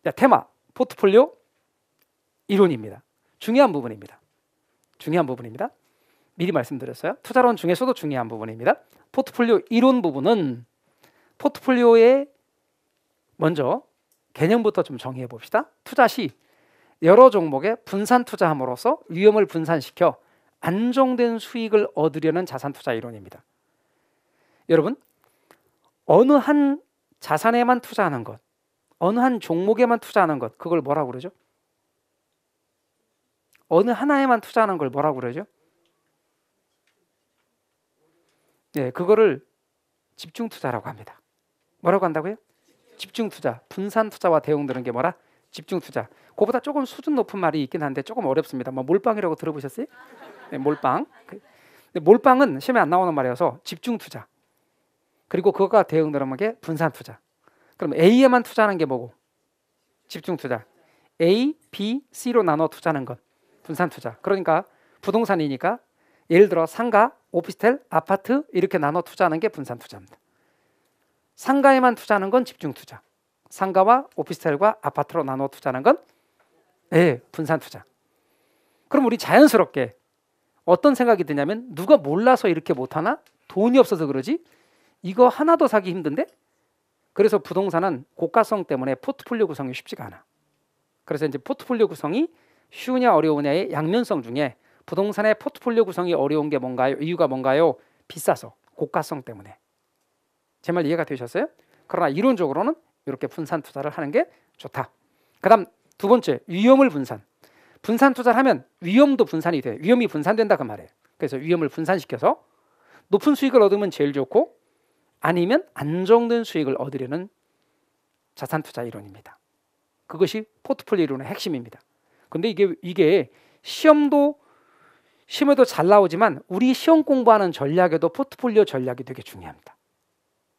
자, 테마 포트폴리오 이론입니다. 중요한 부분입니다. 미리 말씀드렸어요. 투자론 중에서도 중요한 부분입니다. 포트폴리오 이론 부분은 포트폴리오의 먼저 개념부터 좀 정의해 봅시다. 투자 시 여러 종목에 분산 투자함으로써 위험을 분산시켜 안정된 수익을 얻으려는 자산 투자 이론입니다. 여러분, 어느 한 자산에만 투자하는 것, 어느 한 종목에만 투자하는 것, 그걸 뭐라고 그러죠? 어느 하나에만 투자하는 걸 뭐라고 그러죠? 네, 그거를 집중 투자라고 합니다. 뭐라고 한다고요? 집중 투자. 분산 투자와 대응되는 게 뭐라? 집중 투자. 그거보다 조금 수준 높은 말이 있긴 한데 조금 어렵습니다. 뭐 몰빵이라고 들어보셨어요? 네, 몰빵. 근데 몰빵은 시험에 안 나오는 말이어서 집중 투자. 그리고 그거가 대응되는 게 분산 투자. 그럼 A에만 투자하는 게 뭐고? 집중 투자. A, B, C로 나눠 투자하는 것 분산 투자. 그러니까 부동산이니까 예를 들어 상가, 오피스텔, 아파트 이렇게 나눠 투자하는 게 분산 투자입니다. 상가에만 투자하는 건 집중 투자. 상가와 오피스텔과 아파트로 나눠 투자하는 건 분산 투자. 그럼 우리 자연스럽게 어떤 생각이 드냐면 누가 몰라서 이렇게 못하나? 돈이 없어서 그러지? 이거 하나도 사기 힘든데? 그래서 부동산은 고가성 때문에 포트폴리오 구성이 쉽지가 않아. 그래서 이제 포트폴리오 구성이 쉬우냐 어려우냐의 양면성 중에 부동산의 포트폴리오 구성이 어려운 게 뭔가요? 이유가 뭔가요? 비싸서, 고가성 때문에. 제 말 이해가 되셨어요? 그러나 이론적으로는 이렇게 분산 투자를 하는 게 좋다. 그 다음 두 번째, 위험을 분산. 분산 투자를 하면 위험도 분산이 돼. 위험이 분산된다 그 말이에요. 그래서 위험을 분산시켜서 높은 수익을 얻으면 제일 좋고 아니면 안정된 수익을 얻으려는 자산 투자 이론입니다. 그것이 포트폴리오 이론의 핵심입니다. 근데 이게 시험에도 잘 나오지만 우리 시험 공부하는 전략에도 포트폴리오 전략이 되게 중요합니다.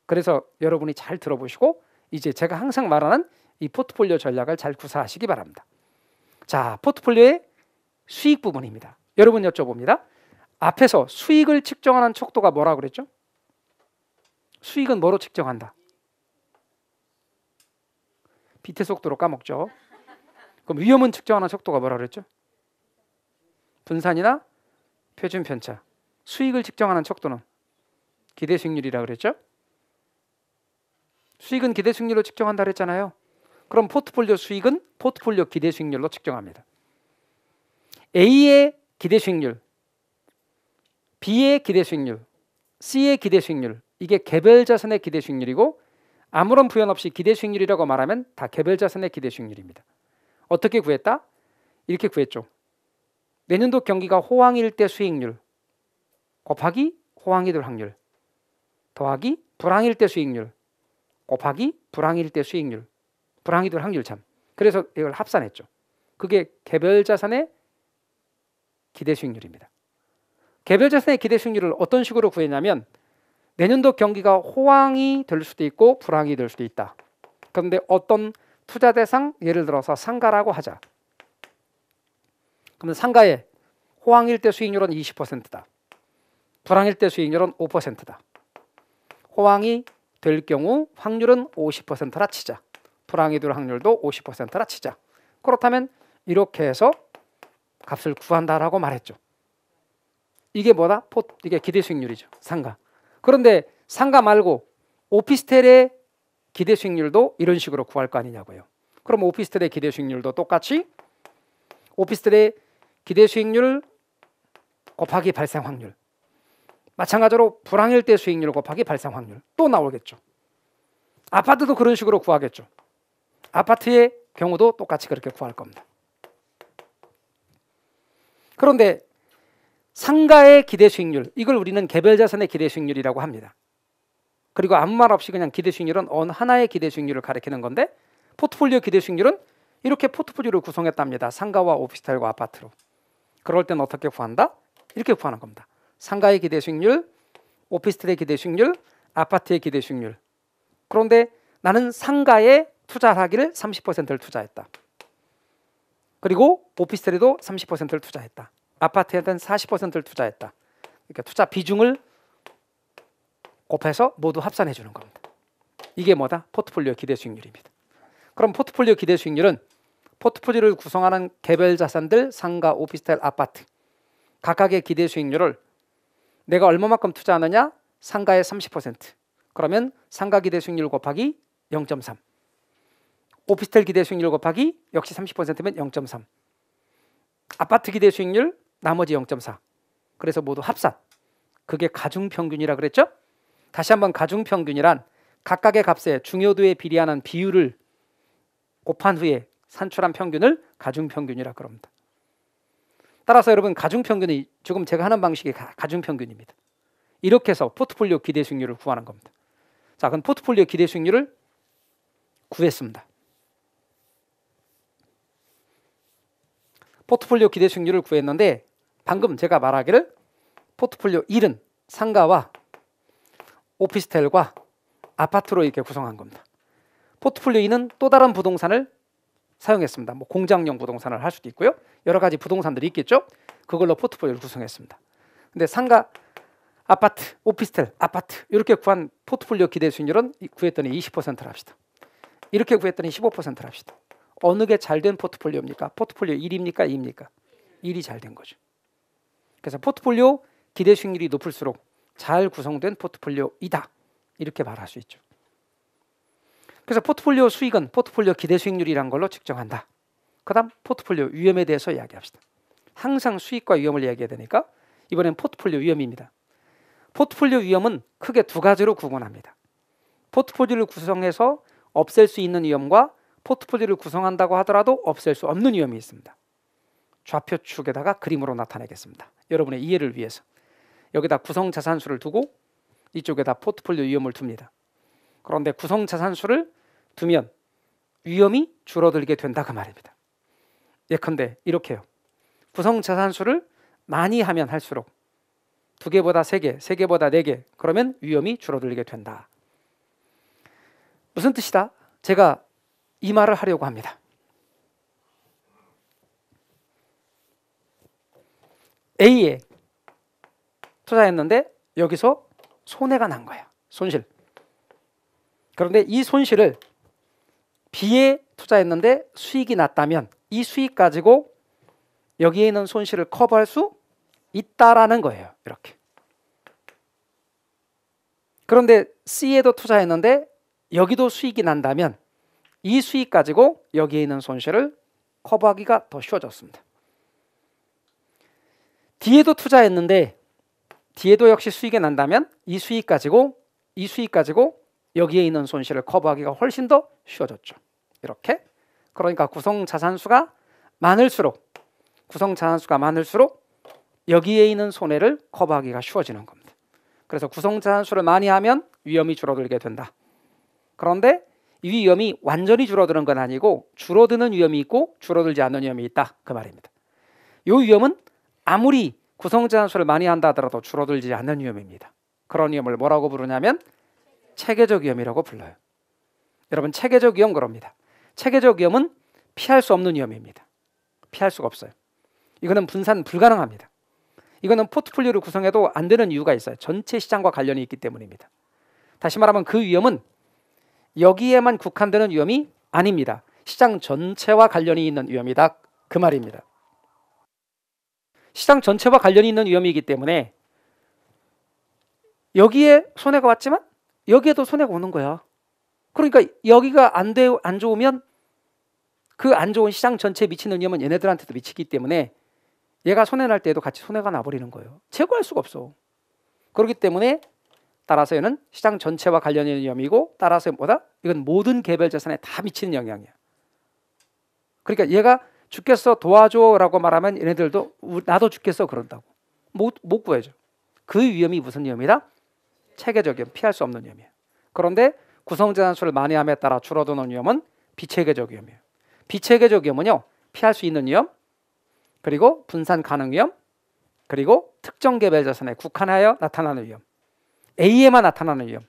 그래서 여러분이 잘 들어보시고 이제 제가 항상 말하는 이 포트폴리오 전략을 잘 구사하시기 바랍니다. 자, 포트폴리오의 수익 부분입니다. 여러분 여쭤봅니다. 앞에서 수익을 측정하는 척도가 뭐라고 그랬죠? 수익은 뭐로 측정한다? 빛의 속도로 까먹죠. 그럼 위험은 측정하는 척도가 뭐라고 그랬죠? 분산이나 표준 편차. 수익을 측정하는 척도는 기대 수익률이라고 그랬죠? 수익은 기대 수익률로 측정한다 그랬잖아요. 그럼 포트폴리오 수익은 포트폴리오 기대 수익률로 측정합니다. A의 기대 수익률, B의 기대 수익률, C의 기대 수익률, 이게 개별 자산의 기대 수익률이고 아무런 부연 없이 기대 수익률이라고 말하면 다 개별 자산의 기대 수익률입니다. 어떻게 구했다? 이렇게 구했죠. 내년도 경기가 호황일 때 수익률 곱하기 호황이 될 확률 더하기 불황일 때 수익률 곱하기 불황일 때 수익률, 불황이 될 확률 참. 그래서 이걸 합산했죠. 그게 개별 자산의 기대 수익률입니다. 개별 자산의 기대 수익률을 어떤 식으로 구했냐면 내년도 경기가 호황이 될 수도 있고 불황이 될 수도 있다. 그런데 어떤 투자 대상, 예를 들어서 상가라고 하자. 그러면 상가의 호황일 때 수익률은 20%다. 불황일 때 수익률은 5%다. 호황이 될 경우 확률은 50%라 치자. 불황이 될 확률도 50%라 치자. 그렇다면 이렇게 해서 값을 구한다라고 말했죠. 이게 뭐다? 이게 기대 수익률이죠. 상가. 그런데 상가 말고 오피스텔의 기대 수익률도 이런 식으로 구할 거 아니냐고요. 그럼 오피스텔의 기대 수익률도 똑같이 오피스텔의 기대 수익률 곱하기 발생 확률. 마찬가지로 불황일 때 수익률 곱하기 발생 확률 또 나오겠죠. 아파트도 그런 식으로 구하겠죠. 아파트의 경우도 똑같이 그렇게 구할 겁니다. 그런데 상가의 기대 수익률, 이걸 우리는 개별 자산의 기대 수익률이라고 합니다. 그리고 아무 말 없이 그냥 기대 수익률은 어느 하나의 기대 수익률을 가리키는 건데 포트폴리오 기대 수익률은 이렇게 포트폴리오를 구성했답니다. 상가와 오피스텔과 아파트로. 그럴 때는 어떻게 구한다? 이렇게 구하는 겁니다. 상가의 기대 수익률, 오피스텔의 기대 수익률, 아파트의 기대 수익률. 그런데 나는 상가에 투자하기를 30%를 투자했다. 그리고 오피스텔에도 30%를 투자했다. 아파트에는 40%를 투자했다. 그러니까 투자 비중을 곱해서 모두 합산해 주는 겁니다. 이게 뭐다? 포트폴리오 기대 수익률입니다. 그럼 포트폴리오 기대 수익률은 포트폴리오를 구성하는 개별 자산들, 상가, 오피스텔, 아파트 각각의 기대 수익률을 내가 얼마만큼 투자하느냐? 상가의 30%. 그러면 상가 기대 수익률 곱하기 0.3. 오피스텔 기대 수익률 곱하기 역시 30%면 0.3. 아파트 기대 수익률 나머지 0.4. 그래서 모두 합산. 그게 가중평균이라 그랬죠? 다시 한번 가중평균이란 각각의 값의 중요도에 비례하는 비율을 곱한 후에 산출한 평균을 가중평균이라 그럽니다. 따라서 여러분 가중평균이 지금 제가 하는 방식이 가중평균입니다. 이렇게 해서 포트폴리오 기대 수익률을 구하는 겁니다. 자, 그럼 포트폴리오 기대 수익률을 구했습니다. 포트폴리오 기대 수익률을 구했는데 방금 제가 말하기를 포트폴리오 1은 상가와 오피스텔과 아파트로 이렇게 구성한 겁니다. 포트폴리오 2는 또 다른 부동산을 사용했습니다. 뭐 공장용 부동산을 할 수도 있고요. 여러 가지 부동산들이 있겠죠. 그걸로 포트폴리오를 구성했습니다. 근데 상가, 아파트, 오피스텔, 아파트 이렇게 구한 포트폴리오 기대 수익률은 구했더니 20%를 합시다. 이렇게 구했더니 15%를 합시다. 어느 게 잘된 포트폴리오입니까? 포트폴리오 1입니까? 2입니까? 1이 잘된 거죠. 그래서 포트폴리오 기대 수익률이 높을수록 잘 구성된 포트폴리오이다. 이렇게 말할 수 있죠. 그래서 포트폴리오 수익은 포트폴리오 기대 수익률이란 걸로 측정한다. 그 다음 포트폴리오 위험에 대해서 이야기합시다. 항상 수익과 위험을 이야기해야 되니까 이번엔 포트폴리오 위험입니다. 포트폴리오 위험은 크게 두 가지로 구분합니다. 포트폴리오를 구성해서 없앨 수 있는 위험과 포트폴리오를 구성한다고 하더라도 없앨 수 없는 위험이 있습니다. 좌표축에다가 그림으로 나타내겠습니다. 여러분의 이해를 위해서. 여기다 구성자산수를 두고 이쪽에다 포트폴리오 위험을 둡니다. 그런데 구성자산수를 두면 위험이 줄어들게 된다 그 말입니다. 예컨대 이렇게요. 구성자산수를 많이 하면 할수록 2개보다 3개, 3개보다 4개 그러면 위험이 줄어들게 된다. 무슨 뜻이다? 제가 이 말을 하려고 합니다. A에 투자했는데 여기서 손해가 난 거야. 손실. 그런데 이 손실을 B에 투자했는데 수익이 났다면 이 수익 가지고 여기에 있는 손실을 커버할 수 있다라는 거예요. 이렇게. 그런데 C에도 투자했는데 여기도 수익이 난다면 이 수익 가지고 여기에 있는 손실을 커버하기가 더 쉬워졌습니다. D에도 투자했는데 D에도 역시 수익이 난다면 이 수익 가지고 여기에 있는 손실을 커버하기가 훨씬 더 쉬워졌죠. 이렇게. 그러니까 구성자산수가 많을수록 여기에 있는 손해를 커버하기가 쉬워지는 겁니다. 그래서 구성자산수를 많이 하면 위험이 줄어들게 된다. 그런데 이 위험이 완전히 줄어드는 건 아니고 줄어드는 위험이 있고 줄어들지 않는 위험이 있다 그 말입니다. 이 위험은 아무리 구성자산수를 많이 한다 하더라도 줄어들지 않는 위험입니다. 그런 위험을 뭐라고 부르냐면 체계적 위험이라고 불러요. 여러분 체계적 위험 그럽니다. 체계적 위험은 피할 수 없는 위험입니다. 피할 수가 없어요. 이거는 분산 불가능합니다. 이거는 포트폴리오를 구성해도 안 되는 이유가 있어요. 전체 시장과 관련이 있기 때문입니다. 다시 말하면 그 위험은 여기에만 국한되는 위험이 아닙니다. 시장 전체와 관련이 있는 위험이다 그 말입니다. 시장 전체와 관련이 있는 위험이기 때문에 여기에 손해가 왔지만 여기에도 손해가 오는 거야. 그러니까 여기가 안 좋으면 그 안 좋은 시장 전체에 미치는 위험은 얘네들한테도 미치기 때문에 얘가 손해날 때에도 같이 손해가 나버리는 거예요. 제거할 수가 없어. 그렇기 때문에 따라서 얘는 시장 전체와 관련이 있는 위험이고 따라서 뭐다? 이건 모든 개별 자산에 다 미치는 영향이야. 그러니까 얘가 죽겠어 도와줘라고 말하면 얘네들도 나도 죽겠어 그런다고 못 구해줘. 그 위험이 무슨 위험이다? 체계적 위험, 피할 수 없는 위험이에요. 그런데 구성자산수를 많이 함에 따라 줄어드는 위험은 비체계적 위험이에요. 비체계적 위험은요 피할 수 있는 위험, 그리고 분산 가능 위험, 그리고 특정 개별 자산에 국한하여 나타나는 위험. A에만 나타나는 위험.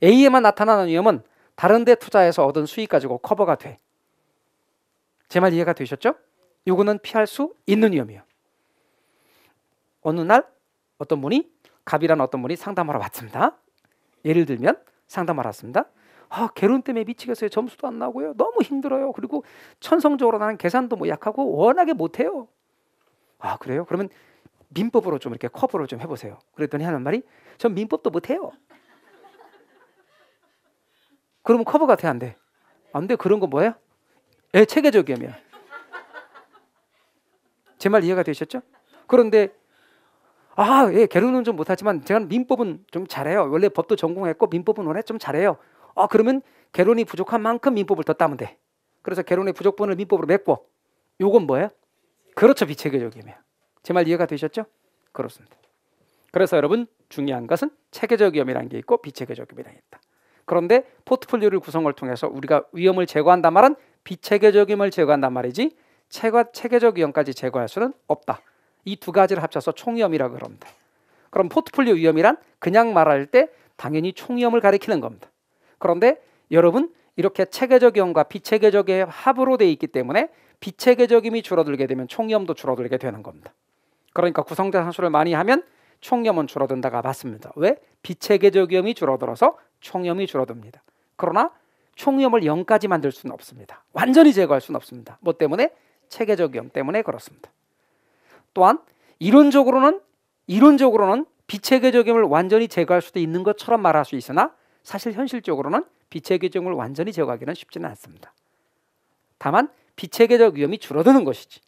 A에만 나타나는 위험은 다른 데 투자해서 얻은 수익 가지고 커버가 돼. 제 말 이해가 되셨죠? 이거는 피할 수 있는 위험이에요. 어느 날 갑이라는 어떤 분이 상담하러 왔습니다. 예를 들면 상담하러 왔습니다. 개론 때문에 미치겠어요. 점수도 안 나고요. 너무 힘들어요. 그리고 천성적으로 나는 계산도 뭐 약하고 워낙에 못해요. 그래요? 그러면 민법으로 좀 이렇게 커버를 좀 해보세요. 그랬더니 하는 말이 전 민법도 못해요. 그러면 커버가 돼, 안 돼? 안 돼. 그런 거 뭐예요? 체계적이면. 제 말 이해가 되셨죠? 그런데 개론은 좀 못하지만 제가 민법은 좀 잘해요. 원래 법도 전공했고 민법은 원래 좀 잘해요. 그러면 개론이 부족한 만큼 민법을 더 따면 돼. 그래서 개론의 부족분을 민법으로 메꿔. 요건 뭐예요? 그렇죠. 비체계적이면. 제 말 이해가 되셨죠? 그렇습니다. 그래서 여러분 중요한 것은 체계적 위험이라는 게 있고 비체계적 위험이라는 게 있다. 그런데 포트폴리오를 구성을 통해서 우리가 위험을 제거한단 말은 비체계적 위험을 제거한단 말이지 체계적 위험까지 제거할 수는 없다. 이 두 가지를 합쳐서 총위험이라고 합니다. 그럼 포트폴리오 위험이란 그냥 말할 때 당연히 총위험을 가리키는 겁니다. 그런데 여러분 이렇게 체계적 위험과 비체계적의 합으로 되어 있기 때문에 비체계적 위험이 줄어들게 되면 총위험도 줄어들게 되는 겁니다. 그러니까 구성자 산수를 많이 하면 총위험은 줄어든다가 맞습니다. 왜? 비체계적 위험이 줄어들어서 총위험이 줄어듭니다. 그러나 총위험을 0까지 만들 수는 없습니다. 완전히 제거할 수는 없습니다. 뭐 때문에? 체계적 위험 때문에 그렇습니다. 또한 이론적으로는 비체계적 위험을 완전히 제거할 수도 있는 것처럼 말할 수 있으나 사실 현실적으로는 비체계적 위험을 완전히 제거하기는 쉽지는 않습니다. 다만 비체계적 위험이 줄어드는 것이지.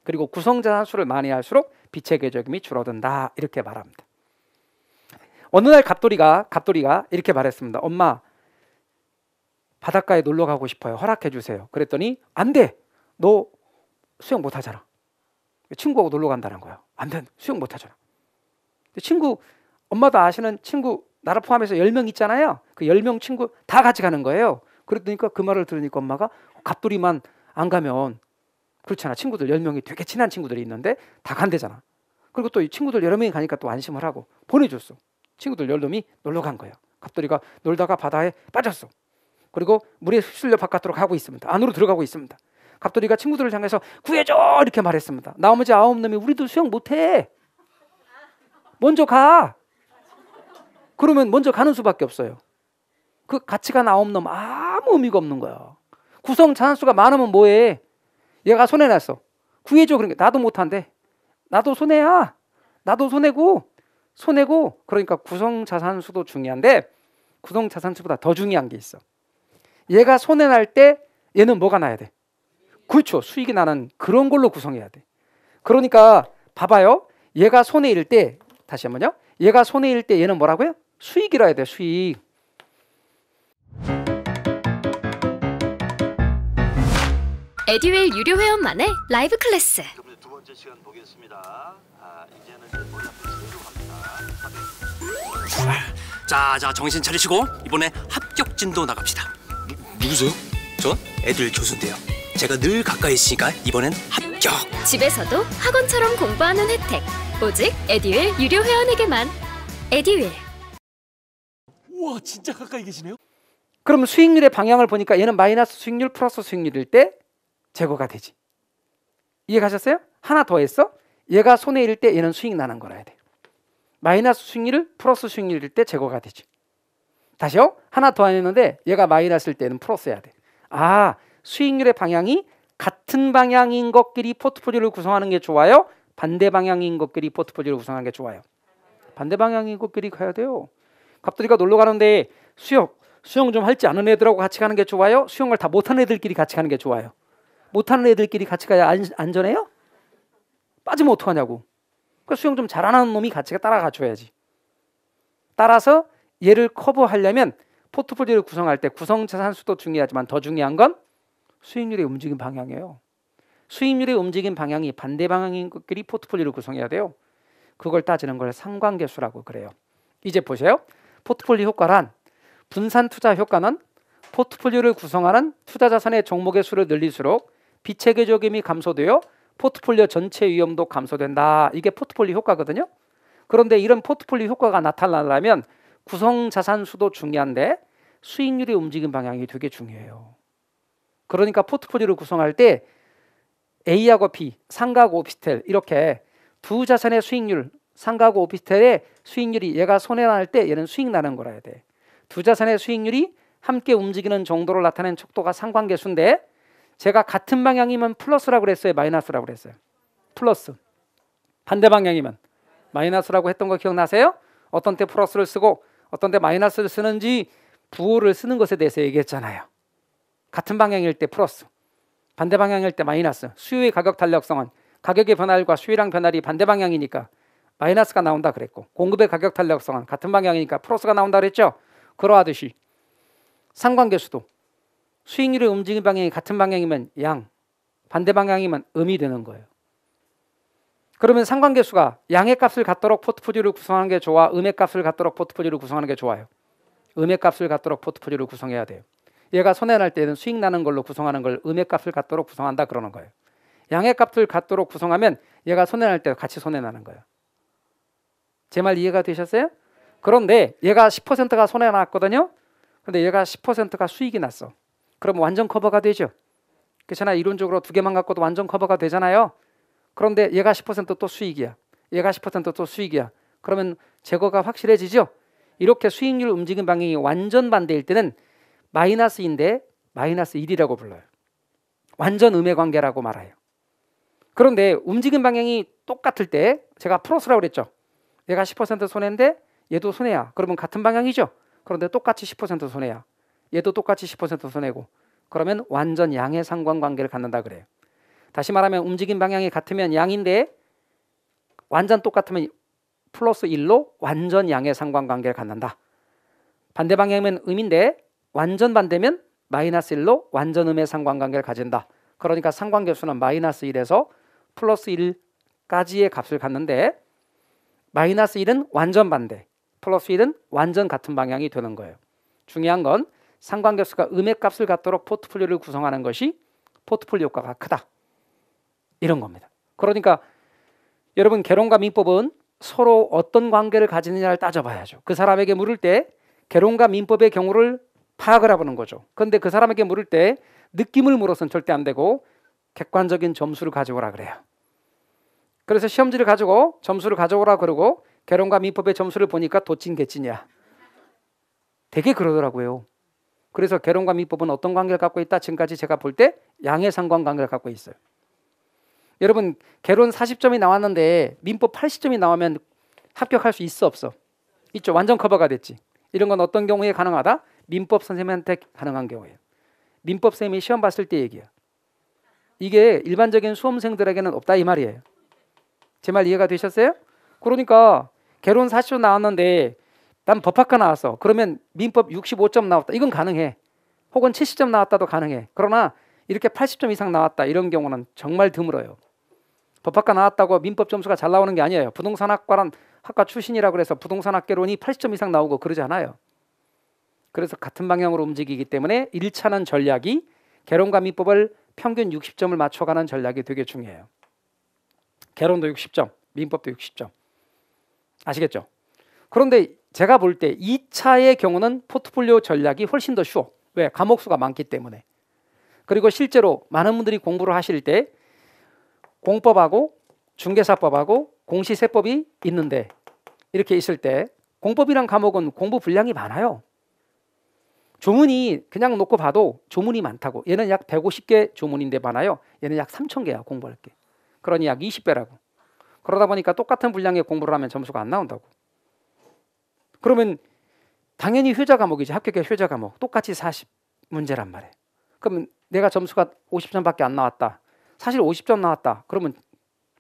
그리고 구성자 수를 많이 할수록 비체계적 위험이 줄어든다 이렇게 말합니다. 어느 날 갑돌이가 이렇게 말했습니다. 엄마, 바닷가에 놀러 가고 싶어요. 허락해 주세요. 그랬더니 안 돼. 너 수영 못 하잖아. 친구하고 놀러 간다는 거야. 안 돼. 수영 못 하잖아. 친구, 엄마도 아시는 친구 나를 포함해서 10명 있잖아요. 그 10명 친구 다 같이 가는 거예요. 그러니까 그 말을 들으니까 엄마가 갑돌이만 안 가면 그렇잖아. 친구들 10명이 되게 친한 친구들이 있는데 다 간대잖아. 그리고 또 이 친구들 여러 명이 가니까 또 안심을 하고 보내줬어. 친구들 10명이 놀러 간 거예요. 갑돌이가 놀다가 바다에 빠졌어. 그리고 물에 휩쓸려 바깥으로 가고 있습니다. 안으로 들어가고 있습니다. 갑돌이가 친구들을 향해서 구해줘 이렇게 말했습니다. 나머지 9놈이 우리도 수영 못해. 먼저 가. 그러면 먼저 가는 수밖에 없어요. 그 같이 간 9놈 아무 의미가 없는 거야. 구성 자산수가 많으면 뭐해? 얘가 손해났어. 구해줘. 그러니까 나도 못한대. 나도 손해야. 나도 손해고 그러니까 구성 자산수도 중요한데 구성 자산수보다 더 중요한 게 있어. 얘가 손해날 때 얘는 뭐가 나야 돼? 그렇죠. 수익이 나는 그런 걸로 구성해야 돼. 그러니까 봐봐요. 얘가 손해일 때 다시 한번요. 얘가 손해일 때 얘는 뭐라고요? 수익이라 해야 돼. 수익. 에듀윌 유료 회원만의 라이브 클래스. 두 번째 시간 보겠습니다. 이제는 이제 머리 앞에 갑니다. 자 정신 차리시고 이번에 합격진도 나갑시다. 누구세요? 전 애들 교수인데요. 제가 늘 가까이 있으니까 이번엔 합격. 집에서도 학원처럼 공부하는 혜택. 오직 에듀윌 유료 회원에게만. 에듀윌. 우와, 진짜 가까이 계시네요. 그럼 수익률의 방향을 보니까 얘는 마이너스 수익률 플러스 수익률일 때 제거가 되지. 이해가셨어요? 하나 더 했어. 얘가 손해일 때 얘는 수익 나는 거라야 돼. 마이너스 수익률 플러스 수익률일 때 제거가 되지. 다시요. 하나 더 했는데 얘가 마이너스일 때는 플러스여야 돼. 수익률의 방향이 같은 방향인 것끼리 포트폴리오를 구성하는 게 좋아요? 반대 방향인 것끼리 포트폴리오를 구성하는 게 좋아요? 반대 방향인 것끼리 가야 돼요. 갑돌이가 놀러 가는데 수영 좀 할지 않은 애들하고 같이 가는 게 좋아요? 수영을 다 못하는 애들끼리 같이 가는 게 좋아요? 못하는 애들끼리 같이 가야 안전해요? 빠지면 어떡하냐고. 그러니까 수영 좀 잘하는 놈이 같이 따라가 줘야지. 따라서 얘를 커버하려면 포트폴리오를 구성할 때 구성자산수도 중요하지만 더 중요한 건 수익률의 움직임 방향이에요. 수익률의 움직임 방향이 반대 방향인 것끼리 포트폴리오를 구성해야 돼요. 그걸 따지는 걸 상관계수라고 그래요. 이제 보세요. 포트폴리오 효과란 분산 투자 효과는 포트폴리오를 구성하는 투자 자산의 종목의 수를 늘릴수록 비체계적 위험이 감소되어 포트폴리오 전체 위험도 감소된다. 이게 포트폴리오 효과거든요. 그런데 이런 포트폴리오 효과가 나타나려면 구성 자산 수도 중요한데 수익률의 움직임 방향이 되게 중요해요. 그러니까 포트폴리오를 구성할 때 A하고 B, 상가하고 오피스텔 이렇게 두 자산의 수익률, 상가하고 오피스텔의 수익률이 얘가 손해 날 때 얘는 수익 나는 거라 해야 돼. 두 자산의 수익률이 함께 움직이는 정도를 나타내는 척도가 상관계수인데 제가 같은 방향이면 플러스라고 그랬어요, 마이너스라고 그랬어요? 플러스. 반대 방향이면 마이너스라고 했던 거 기억나세요? 어떤 때 플러스를 쓰고 어떤 때 마이너스를 쓰는지 부호를 쓰는 것에 대해서 얘기했잖아요. 같은 방향일 때 플러스, 반대 방향일 때 마이너스. 수요의 가격 탄력성은 가격의 변화율과 수요량 변화율이 반대 방향이니까 마이너스가 나온다 그랬고, 공급의 가격 탄력성은 같은 방향이니까 플러스가 나온다 그랬죠. 그러하듯이 상관계수도 수익률의 움직임 방향이 같은 방향이면 양, 반대 방향이면 음이 되는 거예요. 그러면 상관계수가 양의 값을 갖도록 포트폴리오를 구성하는 게 좋아, 음의 값을 갖도록 포트폴리오를 구성하는 게 좋아요? 음의 값을 갖도록 포트폴리오를 구성해야 돼요. 얘가 손해날 때는 수익 나는 걸로 구성하는 걸 음의 값을 갖도록 구성한다 그러는 거예요. 양의 값을 갖도록 구성하면 얘가 손해날 때 같이 손해나는 거예요. 제 말 이해가 되셨어요? 그런데 얘가 10%가 손해났거든요. 근데 얘가 10%가 수익이 났어. 그럼 완전 커버가 되죠. 그렇잖아요. 이론적으로 두 개만 갖고도 완전 커버가 되잖아요. 그런데 얘가 10%또 수익이야. 얘가 10%또 수익이야. 그러면 제거가 확실해지죠. 이렇게 수익률 움직임 방향이 완전 반대일 때는 마이너스인데 마이너스 1이라고 불러요. 완전 음의 관계라고 말해요. 그런데 움직임 방향이 똑같을 때 제가 플러스라고 그랬죠. 얘가 10% 손해인데 얘도 손해야. 그러면 같은 방향이죠. 그런데 똑같이 10% 손해야. 얘도 똑같이 10% 손해고. 그러면 완전 양의 상관관계를 갖는다 그래요. 다시 말하면 움직임 방향이 같으면 양인데 완전 똑같으면 플러스 1로 완전 양의 상관관계를 갖는다. 반대 방향이면 음인데 완전 반대면 마이너스 1로 완전 음의 상관관계를 가진다. 그러니까 상관계수는 마이너스 1에서 플러스 1까지의 값을 갖는데 마이너스 1은 완전 반대, 플러스 1은 완전 같은 방향이 되는 거예요. 중요한 건 상관계수가 음의 값을 갖도록 포트폴리오를 구성하는 것이 포트폴리오 효과가 크다. 이런 겁니다. 그러니까 여러분 개론과 민법은 서로 어떤 관계를 가지느냐를 따져봐야죠. 그 사람에게 물을 때 개론과 민법의 경우를 파악을 해보는 거죠. 그런데 그 사람에게 물을 때 느낌을 물어서는 절대 안 되고 객관적인 점수를 가져오라 그래요. 그래서 시험지를 가지고 점수를 가져오라 그러고 개론과 민법의 점수를 보니까 도찐 개찐이야. 되게 그러더라고요. 그래서 개론과 민법은 어떤 관계를 갖고 있다? 지금까지 제가 볼 때 양의 상관관계를 갖고 있어요. 여러분 개론 40점이 나왔는데 민법 80점이 나오면 합격할 수 있어 없어? 있죠. 완전 커버가 됐지. 이런 건 어떤 경우에 가능하다? 민법 선생님한테 가능한 경우예요. 민법 선생님이 시험 봤을 때 얘기야. 이게 일반적인 수험생들에게는 없다 이 말이에요. 제 말 이해가 되셨어요? 그러니까 개론 40점 나왔는데 난 법학과 나왔어. 그러면 민법 65점 나왔다. 이건 가능해. 혹은 70점 나왔다도 가능해. 그러나 이렇게 80점 이상 나왔다. 이런 경우는 정말 드물어요. 법학과 나왔다고 민법 점수가 잘 나오는 게 아니에요. 부동산학과란 학과 출신이라고 해서 부동산학개론이 80점 이상 나오고 그러지 않아요. 그래서 같은 방향으로 움직이기 때문에 1차는 전략이 개론과 민법을 평균 60점을 맞춰가는 전략이 되게 중요해요. 개론도 60점, 민법도 60점. 아시겠죠? 그런데 제가 볼 때 2차의 경우는 포트폴리오 전략이 훨씬 더 쉬워. 왜? 과목 수가 많기 때문에. 그리고 실제로 많은 분들이 공부를 하실 때 공법하고 중개사법하고 공시세법이 있는데 이렇게 있을 때 공법이란 과목은 공부 분량이 많아요. 조문이 그냥 놓고 봐도 조문이 많다고. 얘는 약 150개 조문인데 많아요. 얘는 약 3,000개야 공부할 게. 그러니 약 20배라고. 그러다 보니까 똑같은 분량의 공부를 하면 점수가 안 나온다고. 그러면 당연히 효자 과목이지. 합격의 효자 과목. 똑같이 40문제란 말이에요. 그러면 내가 점수가 50점밖에 안 나왔다. 사실 50점 나왔다. 그러면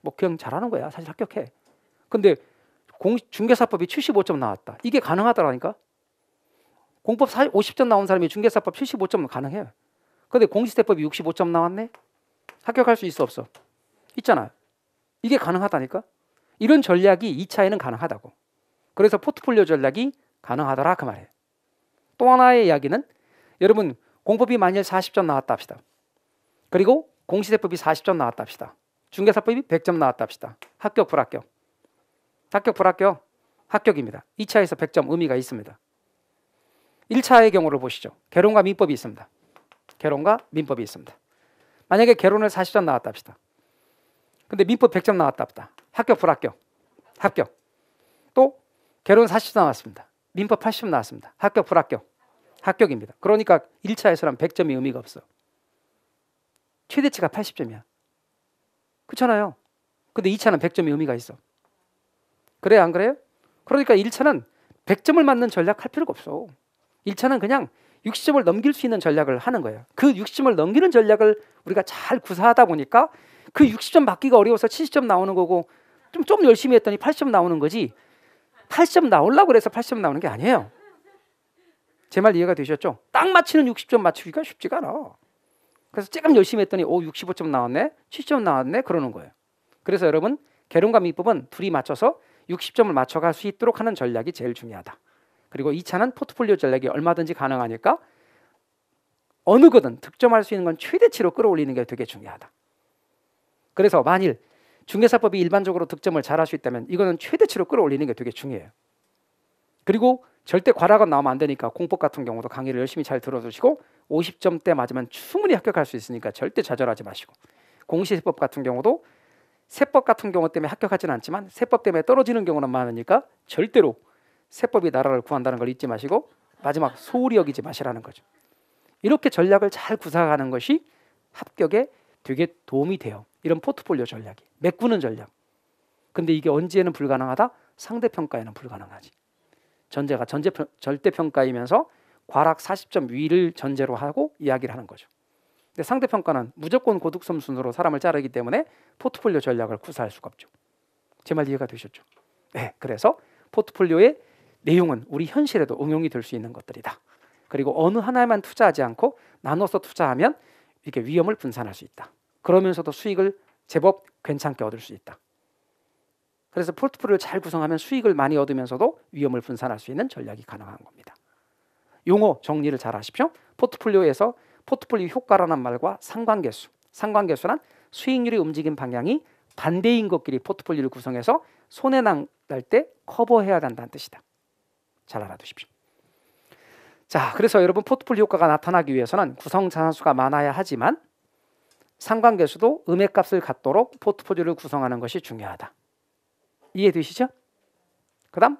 뭐 그냥 잘하는 거야. 사실 합격해. 근데 중개사법이 75점 나왔다. 이게 가능하더라니까. 공법 50점 나온 사람이 중개사법 75점은 가능해요. 근데 공시세법이 65점 나왔네. 합격할 수 있어 없어? 있잖아요. 이게 가능하다니까. 이런 전략이 2차에는 가능하다고. 그래서 포트폴리오 전략이 가능하더라 그 말이에요. 또 하나의 이야기는 여러분 공법이 만일 40점 나왔다 합시다. 그리고 공시세법이 40점 나왔다 합시다. 중개사법이 100점 나왔다 합시다. 합격 불합격? 합격 불합격? 합격입니다. 2차에서 100점 의미가 있습니다. 1차의 경우를 보시죠. 개론과 민법이 있습니다. 개론과 민법이 있습니다. 만약에 개론을 40점 나왔다 합시다. 근데 민법 100점 나왔다 합시다. 합격 불합격? 합격. 또 개론 40점 나왔습니다. 민법 80점 나왔습니다. 합격 불합격? 합격입니다. 그러니까 1차에서는 100점이 의미가 없어. 최대치가 80점이야. 그렇잖아요. 근데 2차는 100점이 의미가 있어. 그래요, 안 그래요? 그러니까 1차는 100점을 맞는 전략 할 필요가 없어. 1차는 그냥 60점을 넘길 수 있는 전략을 하는 거예요. 그 60점을 넘기는 전략을 우리가 잘 구사하다 보니까 그 60점 받기가 어려워서 70점 나오는 거고 좀 열심히 했더니 80점 나오는 거지. 80점 나오려고 그래서 80점 나오는 게 아니에요. 제 말 이해가 되셨죠? 딱 맞히는 60점 맞추기가 쉽지가 않아. 그래서 조금 열심히 했더니 65점 나왔네, 70점 나왔네 그러는 거예요. 그래서 여러분 계론과 미법은 둘이 맞춰서 60점을 맞춰갈 수 있도록 하는 전략이 제일 중요하다. 그리고 2차는 포트폴리오 전략이 얼마든지 가능하니까 어느 거든 득점할 수 있는 건 최대치로 끌어올리는 게 되게 중요하다. 그래서 만일 중개사법이 일반적으로 득점을 잘할 수 있다면 이거는 최대치로 끌어올리는 게 되게 중요해요. 그리고 절대 과락은 나오면 안 되니까 공법 같은 경우도 강의를 열심히 잘 들어주시고 50점대 맞으면 충분히 합격할 수 있으니까 절대 좌절하지 마시고, 공시세법 같은 경우도 세법 같은 경우 때문에 합격하지는 않지만 세법 때문에 떨어지는 경우는 많으니까 절대로 세법이 나라를 구한다는 걸 잊지 마시고 마지막 소홀히 여기지 마시라는 거죠. 이렇게 전략을 잘 구사하는 것이 합격에 되게 도움이 돼요. 이런 포트폴리오 전략이 메꾸는 전략. 근데 이게 언제는 불가능하다? 상대평가에는 불가능하지. 전제가 절대평가이면서 과락 40점 위를 전제로 하고 이야기를 하는 거죠. 근데 상대평가는 무조건 고득점 순으로 사람을 자르기 때문에 포트폴리오 전략을 구사할 수가 없죠. 제 말 이해가 되셨죠? 네, 그래서 포트폴리오의 내용은 우리 현실에도 응용이 될 수 있는 것들이다. 그리고 어느 하나에만 투자하지 않고 나눠서 투자하면 이렇게 위험을 분산할 수 있다. 그러면서도 수익을 제법 괜찮게 얻을 수 있다. 그래서 포트폴리오를 잘 구성하면 수익을 많이 얻으면서도 위험을 분산할 수 있는 전략이 가능한 겁니다. 용어 정리를 잘 하십시오. 포트폴리오에서 포트폴리오 효과라는 말과 상관계수, 상관계수란 수익률의 움직임 방향이 반대인 것끼리 포트폴리오를 구성해서 손해 날 때 커버해야 한다는 뜻이다. 잘 알아두십시오. 자, 그래서 여러분 포트폴리오 효과가 나타나기 위해서는 구성 자산수가 많아야 하지만 상관계수도 음액값을 갖도록 포트폴리오를 구성하는 것이 중요하다. 이해되시죠? 그 다음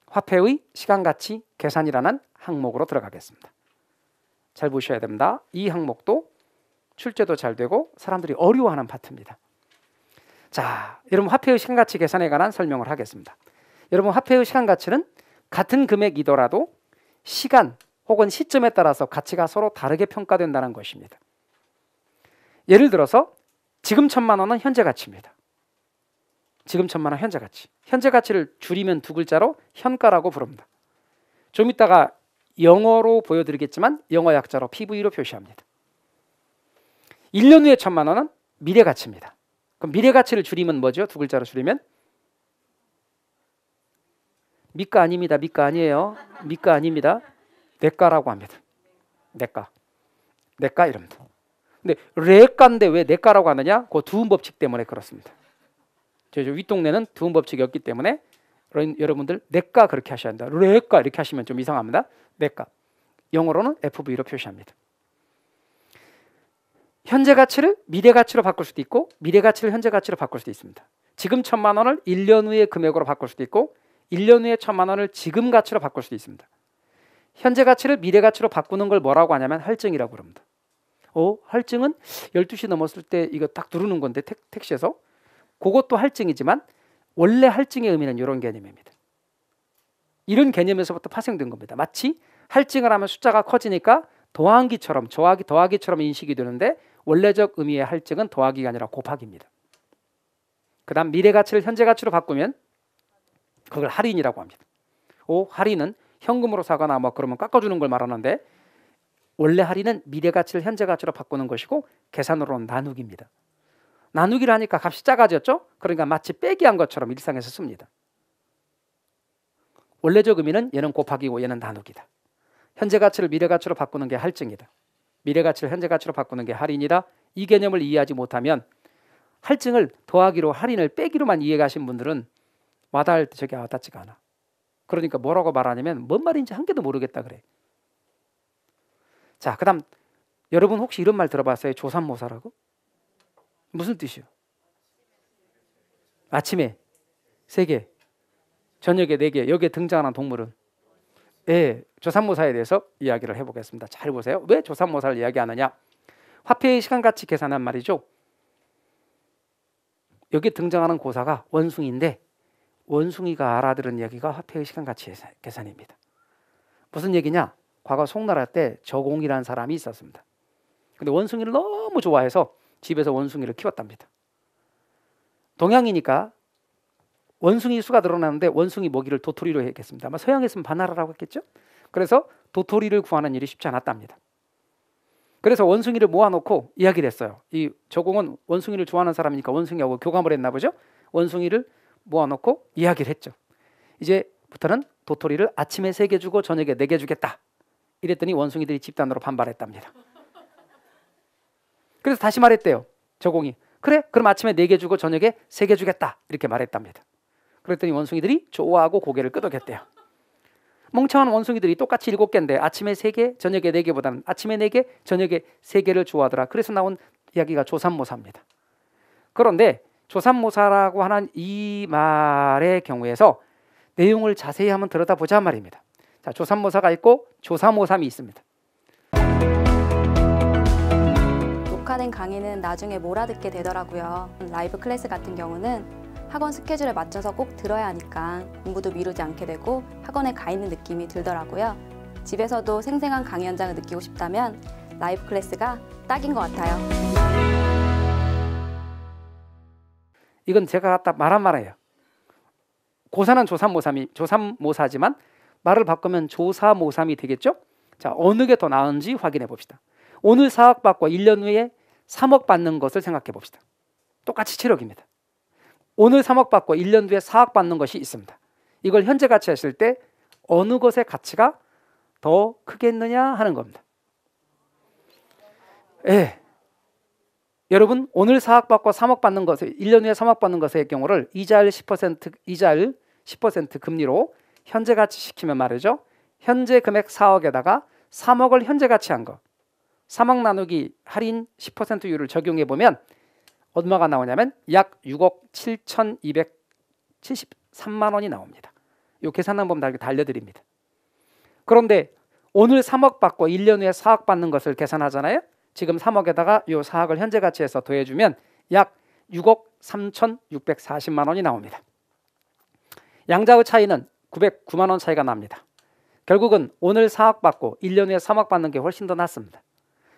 화폐의 시간가치 계산이라는 항목으로 들어가겠습니다. 잘 보셔야 됩니다. 이 항목도 출제도 잘 되고 사람들이 어려워하는 파트입니다. 자, 여러분 화폐의 시간가치 계산에 관한 설명을 하겠습니다. 여러분 화폐의 시간가치는 같은 금액이더라도 시간 혹은 시점에 따라서 가치가 서로 다르게 평가된다는 것입니다. 예를 들어서 지금 1,000만 원은 현재 가치입니다. 지금 1,000만 원 현재 가치. 현재 가치를 줄이면 두 글자로 현가라고 부릅니다. 좀 이따가 영어로 보여드리겠지만 영어 약자로 PV로 표시합니다. 1년 후에 1,000만 원은 미래 가치입니다. 그럼 미래 가치를 줄이면 뭐죠? 두 글자로 줄이면 미가 아닙니다. 미가 아니에요. 미가 아닙니다. 내가라고 합니다. 내가 이럽니다. 근데 레가인데 왜 내가라고 하느냐? 그 두음 법칙 때문에 그렇습니다. 저 윗동네는 두음 법칙이 없기 때문에 여러분들 내가 그렇게 하셔야 한다. 레가 이렇게 하시면 좀 이상합니다. 내가. 영어로는 FV로 표시합니다. 현재 가치를 미래 가치로 바꿀 수도 있고 미래 가치를 현재 가치로 바꿀 수도 있습니다. 지금 1,000만 원을 1년 후의 금액으로 바꿀 수도 있고 1년 후에 1,000만 원을 지금 가치로 바꿀 수도 있습니다. 현재 가치를 미래 가치로 바꾸는 걸 뭐라고 하냐면 할증이라고 합니다. 할증은 12시 넘었을 때 이거 딱 누르는 건데 택시에서 그것도 할증이지만 원래 할증의 의미는 이런 개념입니다. 이런 개념에서부터 파생된 겁니다. 마치 할증을 하면 숫자가 커지니까 더하기처럼 더하기처럼 인식이 되는데 원래적 의미의 할증은 더하기가 아니라 곱하기입니다. 그 다음 미래 가치를 현재 가치로 바꾸면 그걸 할인이라고 합니다. 할인은 현금으로 사거나 뭐 그러면 깎아주는 걸 말하는데 원래 할인은 미래 가치를 현재 가치로 바꾸는 것이고 계산으로는 나누기입니다. 나누기를 하니까 값이 작아졌죠? 그러니까 마치 빼기한 것처럼 일상에서 씁니다. 원래적 의미는 얘는 곱하기고 얘는 나누기다. 현재 가치를 미래 가치로 바꾸는 게 할증이다. 미래 가치를 현재 가치로 바꾸는 게 할인이다. 이 개념을 이해하지 못하면 할증을 더하기로 할인을 빼기로만 이해하신 분들은 와닿을 때 저게 와닿지가 않아. 그러니까 뭐라고 말하냐면 뭔 말인지 한 개도 모르겠다 그래. 자, 그다음 여러분 혹시 이런 말 들어봤어요? 조삼모사라고? 무슨 뜻이요? 아침에 3개, 저녁에 4개. 여기에 등장하는 동물은 예, 조삼모사에 대해서 이야기를 해보겠습니다. 잘 보세요. 왜 조삼모사를 이야기하느냐? 화폐의 시간가치 계산은 말이죠. 여기 등장하는 고사가 원숭이인데 원숭이가 알아들은 얘기가 화폐의 시간가치 계산입니다. 무슨 얘기냐? 과거 송나라 때 저공이라는 사람이 있었습니다. 근데 원숭이를 너무 좋아해서 집에서 원숭이를 키웠답니다. 동양이니까 원숭이 수가 늘어나는데 원숭이 먹이를 도토리로 했겠습니다. 아마 서양에서는 바나나라고 했겠죠? 그래서 도토리를 구하는 일이 쉽지 않았답니다. 그래서 원숭이를 모아놓고 이야기를 했어요. 이 저공은 원숭이를 좋아하는 사람이니까 원숭이하고 교감을 했나 보죠. 원숭이를 모아놓고 이야기를 했죠. 이제부터는 도토리를 아침에 3개 주고 저녁에 4개 주겠다. 이랬더니 원숭이들이 집단으로 반발했답니다. 그래서 다시 말했대요. 저공이. 그래? 그럼 아침에 4개 주고 저녁에 3개 주겠다. 이렇게 말했답니다. 그랬더니 원숭이들이 좋아하고 고개를 끄덕였대요. 멍청한 원숭이들이 똑같이 7개인데 아침에 3개, 저녁에 4개보다는 아침에 4개, 저녁에 3개를 좋아하더라. 그래서 나온 이야기가 조삼모사입니다. 그런데 조삼모사라고 하는 이 말의 경우에서 내용을 자세히 한번 들여다보자 말입니다. 자, 조삼모사가 있고 조삼오삼이 있습니다. 녹화된 강의는 나중에 몰아듣게 되더라고요. 라이브 클래스 같은 경우는 학원 스케줄에 맞춰서 꼭 들어야 하니까 공부도 미루지 않게 되고 학원에 가 있는 느낌이 들더라고요. 집에서도 생생한 강의 현장을 느끼고 싶다면 라이브 클래스가 딱인 것 같아요. 이건 제가 갖다 말한 말이에요. 고사는 조삼모사지만 말을 바꾸면 조사모삼이 되겠죠? 자, 어느 게 더 나은지 확인해 봅시다. 오늘 4억 받고 1년 후에 3억 받는 것을 생각해 봅시다. 똑같이 7억입니다. 오늘 3억 받고 1년 뒤에 4억 받는 것이 있습니다. 이걸 현재 가치 하실 때 어느 것의 가치가 더 크겠느냐 하는 겁니다. 예. 여러분, 오늘 4억 받고 3억 받는 것을 1년 후에 3억 받는 것의 경우를 이자율 10% 금리로 현재 가치 시키면 말이죠. 현재 금액 4억에다가 3억을 현재 가치한 거 3억 나누기 할인 10%율을 적용해 보면 얼마가 나오냐면 약 6억 7,273만 원이 나옵니다. 이 계산 방법 다 알려드립니다. 그런데 오늘 3억 받고 1년 후에 4억 받는 것을 계산하잖아요. 지금 3억에다가 이 4억을 현재 가치에서 더해주면 약 6억 3,640만 원이 나옵니다. 양자의 차이는 909만 원 차이가 납니다. 결국은 오늘 4억 받고 1년 후에 3억 받는 게 훨씬 더 낫습니다.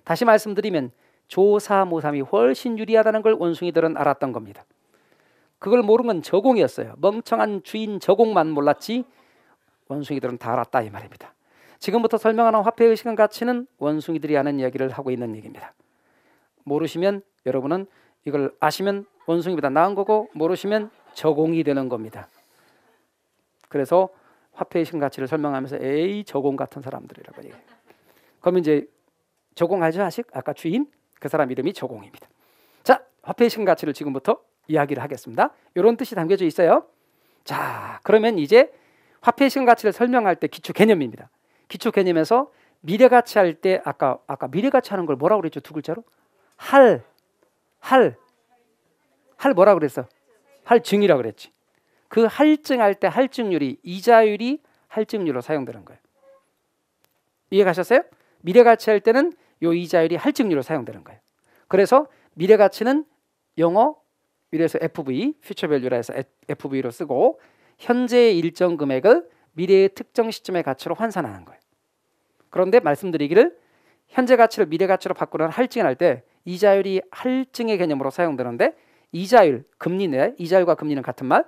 다시 말씀드리면 조사모삼이 훨씬 유리하다는 걸 원숭이들은 알았던 겁니다. 그걸 모르는 건 저공이었어요. 멍청한 주인 저공만 몰랐지 원숭이들은 다 알았다 이 말입니다. 지금부터 설명하는 화폐의 시간 가치는 원숭이들이 아는 이야기를 하고 있는 얘기입니다. 모르시면 여러분은 이걸 아시면 원숭이보다 나은 거고 모르시면 저공이 되는 겁니다. 그래서 화폐의 시간 가치를 설명하면서 에이 저공 같은 사람들이라고 얘기해요. 그럼 이제 저공 알죠? 아직? 아까 주인? 그 사람 이름이 저공입니다. 자, 화폐의 시간 가치를 지금부터 이야기를 하겠습니다. 이런 뜻이 담겨져 있어요. 자, 그러면 이제 화폐의 시간 가치를 설명할 때 기초 개념입니다. 기초 개념에서 미래 가치 할 때 아까 미래 가치 하는 걸 뭐라고 그랬죠? 2글자로? 할 뭐라고 그랬어? 할증이라고 그랬지. 그 할증할 때 할증률이 이자율이 할증률로 사용되는 거예요. 이해 가셨어요? 미래 가치 할 때는 요 이자율이 할증률로 사용되는 거예요. 그래서 미래 가치는 영어 이래서 FV, Future Value라 해서 FV로 쓰고 현재의 일정 금액을 미래의 특정 시점의 가치로 환산하는 거예요. 그런데 말씀드리기를 현재 가치를 미래 가치로 바꾸는 할증을 할 때 이자율이 할증의 개념으로 사용되는데 이자율, 금리네, 이자율과 금리는 같은 말,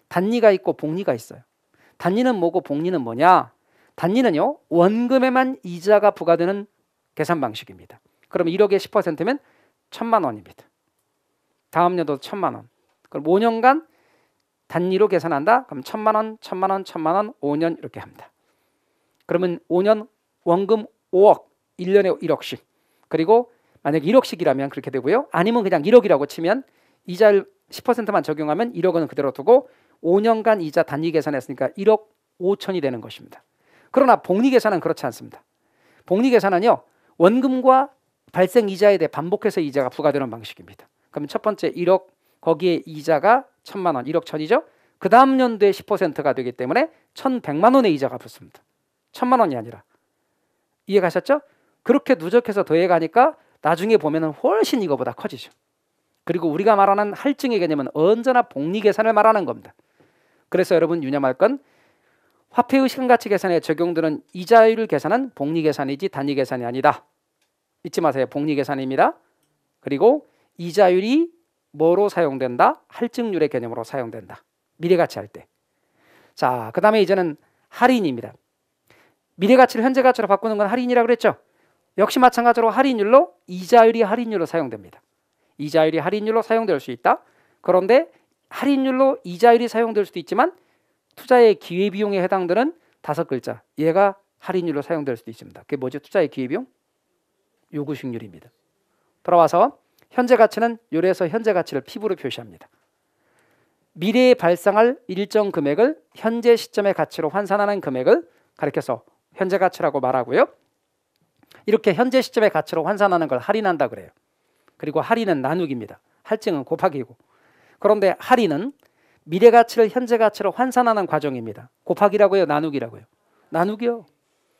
단리가 있고 복리가 있어요. 단리는 뭐고 복리는 뭐냐? 단리는요 원금에만 이자가 부과되는 계산 방식입니다. 그럼 1억에 10%면 1,000만 원입니다. 다음 연도 1,000만 원. 그럼 5년간 단리로 계산한다. 그럼 1,000만 원, 1,000만 원, 1,000만 원, 5년 이렇게 합니다. 그러면 5년 원금 5억, 1년에 1억씩. 그리고 만약 1억씩이라면 그렇게 되고요. 아니면 그냥 1억이라고 치면 이자를 10%만 적용하면 1억 원은 그대로 두고 5년간 이자 단위 계산했으니까 1억 5천이 되는 것입니다. 그러나 복리 계산은 그렇지 않습니다. 복리 계산은요. 원금과 발생 이자에 대해 반복해서 이자가 부과되는 방식입니다. 그러면 첫 번째 1억 거기에 이자가 1,000만 원, 1억 1,000이죠. 그 다음 연도에 10%가 되기 때문에 1,100만 원의 이자가 붙습니다. 천만 원이 아니라. 이해가셨죠? 그렇게 누적해서 더해가니까 나중에 보면은 훨씬 이거보다 커지죠. 그리고 우리가 말하는 할증의 개념은 언제나 복리 계산을 말하는 겁니다. 그래서 여러분 유념할 건 화폐의 시간가치 계산에 적용되는 이자율 계산은 복리 계산이지 단위 계산이 아니다. 잊지 마세요. 복리 계산입니다. 그리고 이자율이 뭐로 사용된다? 할증률의 개념으로 사용된다. 미래가치 할 때. 자, 그 다음에 이제는 할인입니다. 미래가치를 현재가치로 바꾸는 건 할인이라고 그랬죠. 역시 마찬가지로 할인율로 이자율이 할인율로 사용됩니다. 이자율이 할인율로 사용될 수 있다. 그런데 할인율로 이자율이 사용될 수도 있지만 투자의 기회비용에 해당되는 5글자, 얘가 할인율로 사용될 수도 있습니다. 그게 뭐죠? 투자의 기회비용? 요구수익률입니다. 돌아와서 현재가치는 요래서 현재가치를 PB로 표시합니다. 미래에 발생할 일정 금액을 현재 시점의 가치로 환산하는 금액을 가리켜서 현재가치라고 말하고요. 이렇게 현재 시점의 가치로 환산하는 걸 할인한다 그래요. 그리고 할인은 나누기입니다. 할증은 곱하기고. 그런데 할인은 미래가치를 현재가치로 환산하는 과정입니다. 곱하기라고요? 나누기라고요? 나누기요.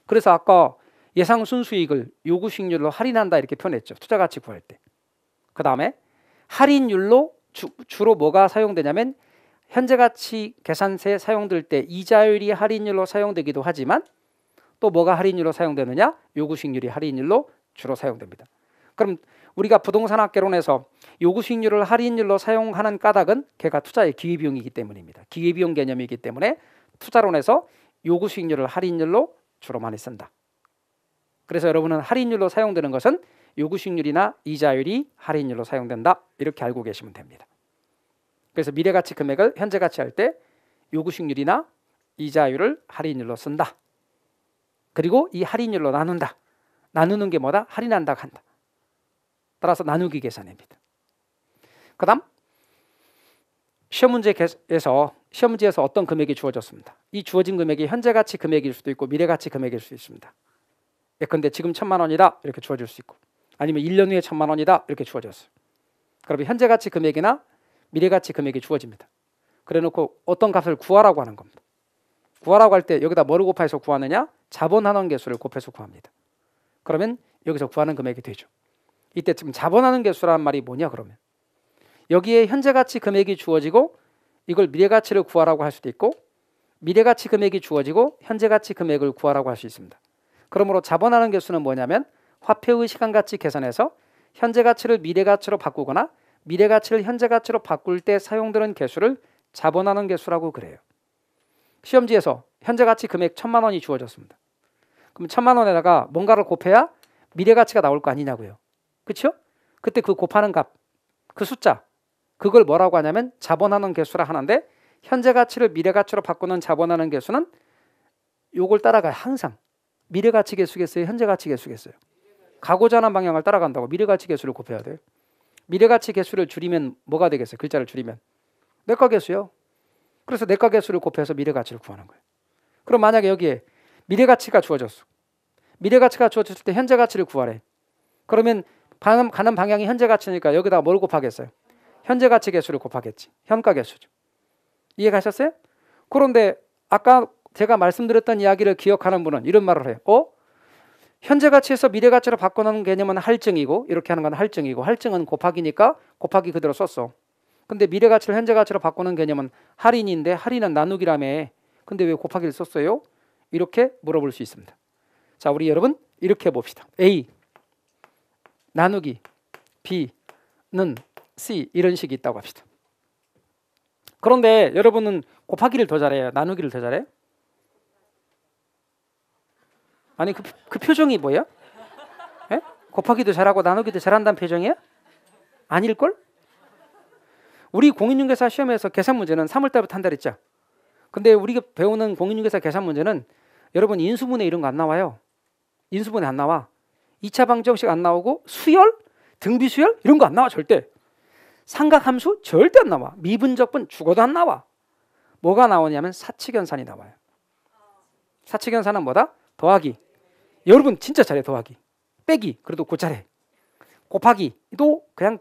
그래서 아까 예상 순수익을 요구수익률로 할인한다 이렇게 표현했죠. 투자가치 구할 때. 그 다음에 할인율로 주로 뭐가 사용되냐면 현재가치 계산서에 사용될 때 이자율이 할인율로 사용되기도 하지만 또 뭐가 할인율로 사용되느냐? 요구수익률이 할인율로 주로 사용됩니다. 그럼 우리가 부동산학개론에서 요구수익률을 할인율로 사용하는 까닭은 걔가 투자의 기회비용이기 때문입니다. 기회비용 개념이기 때문에 투자론에서 요구수익률을 할인율로 주로 많이 쓴다. 그래서 여러분은 할인율로 사용되는 것은 요구수익률이나 이자율이 할인율로 사용된다. 이렇게 알고 계시면 됩니다. 그래서 미래가치 금액을 현재가치 할 때 요구수익률이나 이자율을 할인율로 쓴다. 그리고 이 할인율로 나눈다. 나누는 게 뭐다? 할인한다 한다. 따라서 나누기 계산입니다. 그 다음 시험 문제에서 어떤 금액이 주어졌습니다. 이 주어진 금액이 현재가치 금액일 수도 있고 미래가치 금액일 수도 있습니다. 예컨대 지금 1,000만 원이다 이렇게 주어질 수 있고 아니면 1년 후에 1,000만 원이다 이렇게 주어졌어요. 그러면 현재가치 금액이나 미래가치 금액이 주어집니다. 그래놓고 어떤 값을 구하라고 하는 겁니다. 구하라고 할 때 여기다 뭐를 곱해서 구하느냐? 자본환원 개수를 곱해서 구합니다. 그러면 여기서 구하는 금액이 되죠. 이때 지금 자본환원 개수라는 말이 뭐냐 그러면 여기에 현재가치 금액이 주어지고 이걸 미래가치를 구하라고 할 수도 있고 미래가치 금액이 주어지고 현재가치 금액을 구하라고 할 수 있습니다. 그러므로 자본환원 개수는 뭐냐면 화폐의 시간가치 계산에서 현재가치를 미래가치로 바꾸거나 미래가치를 현재가치로 바꿀 때 사용되는 개수를 자본환원 개수라고 그래요. 시험지에서 현재가치 금액 1,000만 원이 주어졌습니다. 그럼 1,000만 원에다가 뭔가를 곱해야 미래가치가 나올 거 아니냐고요. 그렇죠? 그때 그 곱하는 값, 그 숫자, 그걸 뭐라고 하냐면 자본환원 개수라 하는데 현재가치를 미래가치로 바꾸는 자본환원 개수는 요걸 따라가요. 항상 미래가치 개수겠어요? 현재가치 개수겠어요? 가고자 하는 방향을 따라간다고 미래가치 개수를 곱해야 돼요. 미래가치 개수를 줄이면 뭐가 되겠어요? 글자를 줄이면 내과 개수요. 그래서 내과 개수를 곱해서 미래가치를 구하는 거예요. 그럼 만약에 여기에 미래가치가 주어졌어. 미래가치가 주어졌을 때 현재가치를 구하래. 그러면 가는 방향이 현재가치니까 여기다가 뭘 곱하겠어요? 현재가치 개수를 곱하겠지. 현가 개수죠. 이해가셨어요? 그런데 아까 제가 말씀드렸던 이야기를 기억하는 분은 이런 말을 해요. 현재가치에서 미래가치로 바꿔놓은 개념은 할증이고 이렇게 하는 건 할증이고 할증은 곱하기니까 곱하기 그대로 썼어. 근데 미래가치를 현재가치로 바꾸는 개념은 할인인데 할인은 나누기라며. 근데 왜 곱하기를 썼어요? 이렇게 물어볼 수 있습니다. 자, 우리 여러분 이렇게 봅시다. A 나누기 B는 C 이런 식이 있다고 합시다. 그런데 여러분은 곱하기를 더 잘해요? 나누기를 더 잘해요? 아니 그 표정이 뭐야? 에? 곱하기도 잘하고 나누기도 잘한다는 표정이야? 아닐걸? 우리 공인중개사 시험에서 계산 문제는 3월달부터 한다 그랬죠? 근데 우리가 배우는 공인중개사 계산 문제는 여러분 인수분해 이런 거 안 나와요. 인수분해 안 나와. 2차 방정식 안 나오고 수열? 등비수열? 이런 거 안 나와 절대. 삼각함수? 절대 안 나와. 미분적분 죽어도 안 나와. 뭐가 나오냐면 사칙연산이 나와요. 사칙연산은 뭐다? 더하기. 여러분 진짜 잘해. 더하기. 빼기. 그래도 곧 잘해. 곱하기도 그냥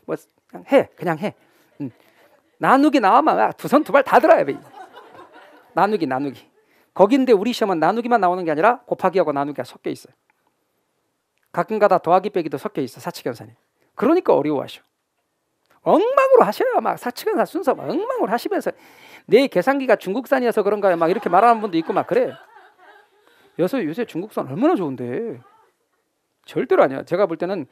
뭐 그냥 해. 나누기 나오면 두 손 두 발 다 들어야 돼. 나누기. 거긴데 우리 시험은 나누기만 나오는 게 아니라 곱하기하고 나누기가 섞여 있어요. 가끔가다 더하기 빼기도 섞여 있어. 사칙연산이. 그러니까 어려워하셔. 엉망으로 하셔요. 막 사칙연산 순서 엉망으로 하시면서 내 계산기가 중국산이어서 그런가요? 막 이렇게 말하는 분도 있고 막 그래. 요새 중국산 얼마나 좋은데. 절대로 아니야. 제가 볼 때는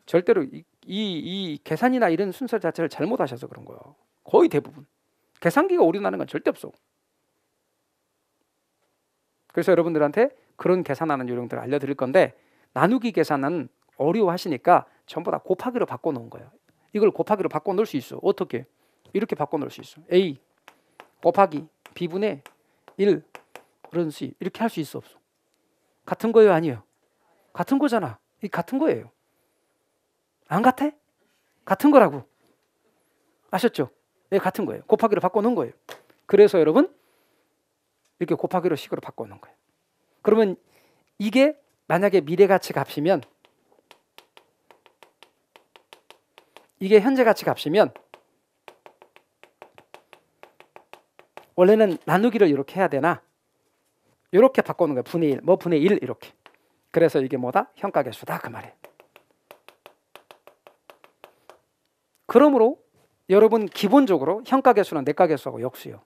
절대로 이 계산이나 이런 순서 자체를 잘못하셔서 그런 거예요. 거의 대부분. 계산기가 오류나는 건 절대 없어. 그래서 여러분들한테 그런 계산하는 요령들을 알려드릴 건데 나누기 계산은 어려워하시니까 전부 다 곱하기로 바꿔놓은 거예요. 이걸 곱하기로 바꿔놓을 수 있어. 어떻게? 이렇게 바꿔놓을 수 있어. A 곱하기 B분의 1 그런 C 이렇게 할 수 있어 없어? 같은 거예요? 아니에요? 같은 거잖아. 이 같은 거예요. 안 같아? 같은 거라고. 아셨죠? 네, 같은 거예요. 곱하기로 바꿔놓은 거예요. 그래서 여러분 이렇게 곱하기로 식으로 바꿔놓은 거예요. 그러면 이게 만약에 미래가치 값이면 이게 현재가치 값이면 원래는 나누기를 이렇게 해야 되나? 이렇게 바꾸는 거예요. 분의 1, 뭐 분의 1 이렇게. 그래서 이게 뭐다? 현가계수다 그 말이에요. 그러므로 여러분 기본적으로 현가계수는 내가계수하고 역수예요.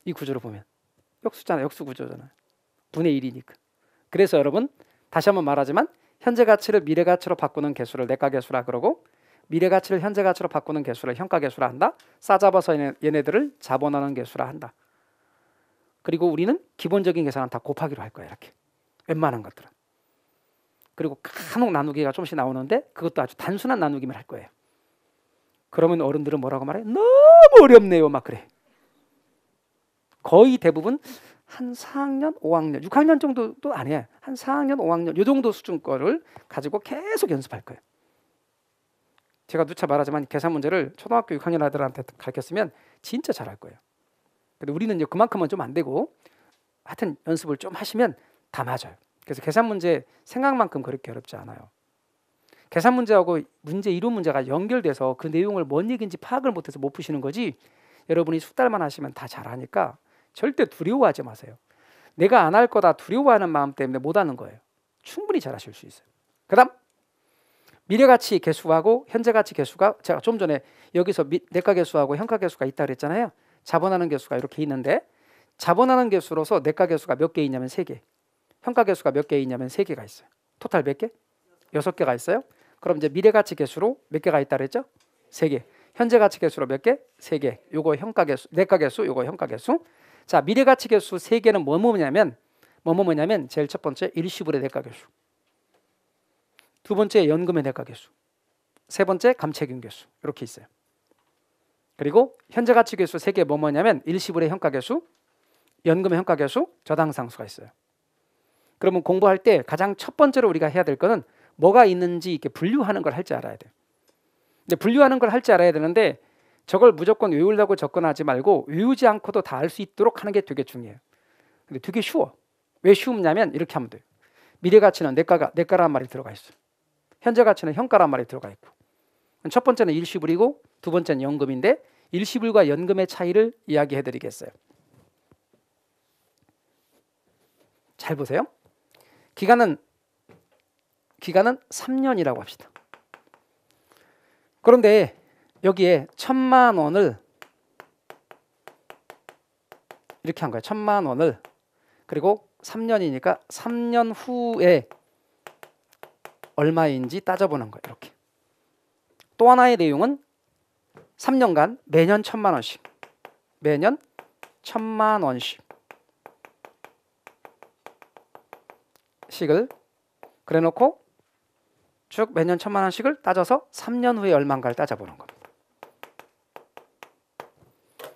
이 구조를 보면 역수잖아요. 역수 구조잖아요. 분의 1이니까. 그래서 여러분 다시 한번 말하지만 현재가치를 미래가치로 바꾸는 계수를 내가계수라 그러고 미래가치를 현재가치로 바꾸는 계수를 현가계수라 한다. 싸잡아서 얘네들을 잡아넣는 계수라 한다. 그리고 우리는 기본적인 계산은 다 곱하기로 할 거야. 이렇게 웬만한 것들은. 그리고 간혹 나누기가 조금씩 나오는데 그것도 아주 단순한 나누기만 할 거예요. 그러면 어른들은 뭐라고 말해? 너무 어렵네요 막 그래. 거의 대부분 한 4학년, 5학년, 6학년 정도도 아니에요. 한 4학년, 5학년 이 정도 수준 거를 가지고 계속 연습할 거예요. 제가 누차 말하지만 계산 문제를 초등학교 6학년 아들한테 가르쳤으면 진짜 잘할 거예요. 근데 우리는 이제 그만큼은 좀 안 되고 하여튼 연습을 좀 하시면 다 맞아요. 그래서 계산 문제 생각만큼 그렇게 어렵지 않아요. 계산 문제하고 문제 이론 문제가 연결돼서 그 내용을 뭔 얘기인지 파악을 못해서 못 푸시는 거지 여러분이 숙달만 하시면 다 잘하니까 절대 두려워하지 마세요. 내가 안 할 거다 두려워하는 마음 때문에 못 하는 거예요. 충분히 잘하실 수 있어요. 그 다음 미래가치 계수하고 현재가치 계수가 제가 좀 전에 여기서 내가계수하고 현가계수가 있다 그랬잖아요. 자본하는 계수가 이렇게 있는데 자본하는 계수로서 내가계수가 몇 개 있냐면 3개 현가계수가 몇 개 있냐면 3개가 있어요. 토탈 몇 개? 6개가 있어요. 그럼 이제 미래가치 계수로 몇 개가 있다 그랬죠? 3개. 현재가치 계수로 몇 개? 3개. 요거 현가계수, 내가계수, 요거 현가계수. 자, 미래가치 계수 3개는 뭐냐면 제일 첫 번째 일시불의 내가계수, 두 번째 연금의 내가계수, 세 번째 감채균계수 이렇게 있어요. 그리고 현재가치 계수 3개 뭐냐면 일시불의 현가계수, 연금의 현가계수, 저당상수가 있어요. 그러면 공부할 때 가장 첫 번째로 우리가 해야 될 거는 뭐가 있는지 이렇게 분류하는 걸 할 줄 알아야 돼요. 근데 분류하는 걸 할 줄 알아야 되는데 저걸 무조건 외우려고 접근하지 말고 외우지 않고도 다 알 수 있도록 하는 게 되게 중요해요. 근데 되게 쉬워. 왜 쉬우냐면 이렇게 하면 돼요. 미래가치는 내가란 말이 들어가 있어요. 현재가치는 현가란 말이 들어가 있고 첫 번째는 일시불이고 두 번째는 연금인데 일시불과 연금의 차이를 이야기해 드리겠어요. 잘 보세요. 기간은 3년이라고 합시다. 그런데 여기에 1,000만 원을 이렇게 한 거예요. 1,000만 원을 그리고 3년이니까 3년 후에 얼마인지 따져보는 거예요. 이렇게. 또 하나의 내용은 3년간 매년 1,000만 원씩 매년 1,000만 원씩 식을 그래놓고 쭉 매년 1,000만 원씩을 따져서 3년 후에 얼마인가를 따져보는 겁니다.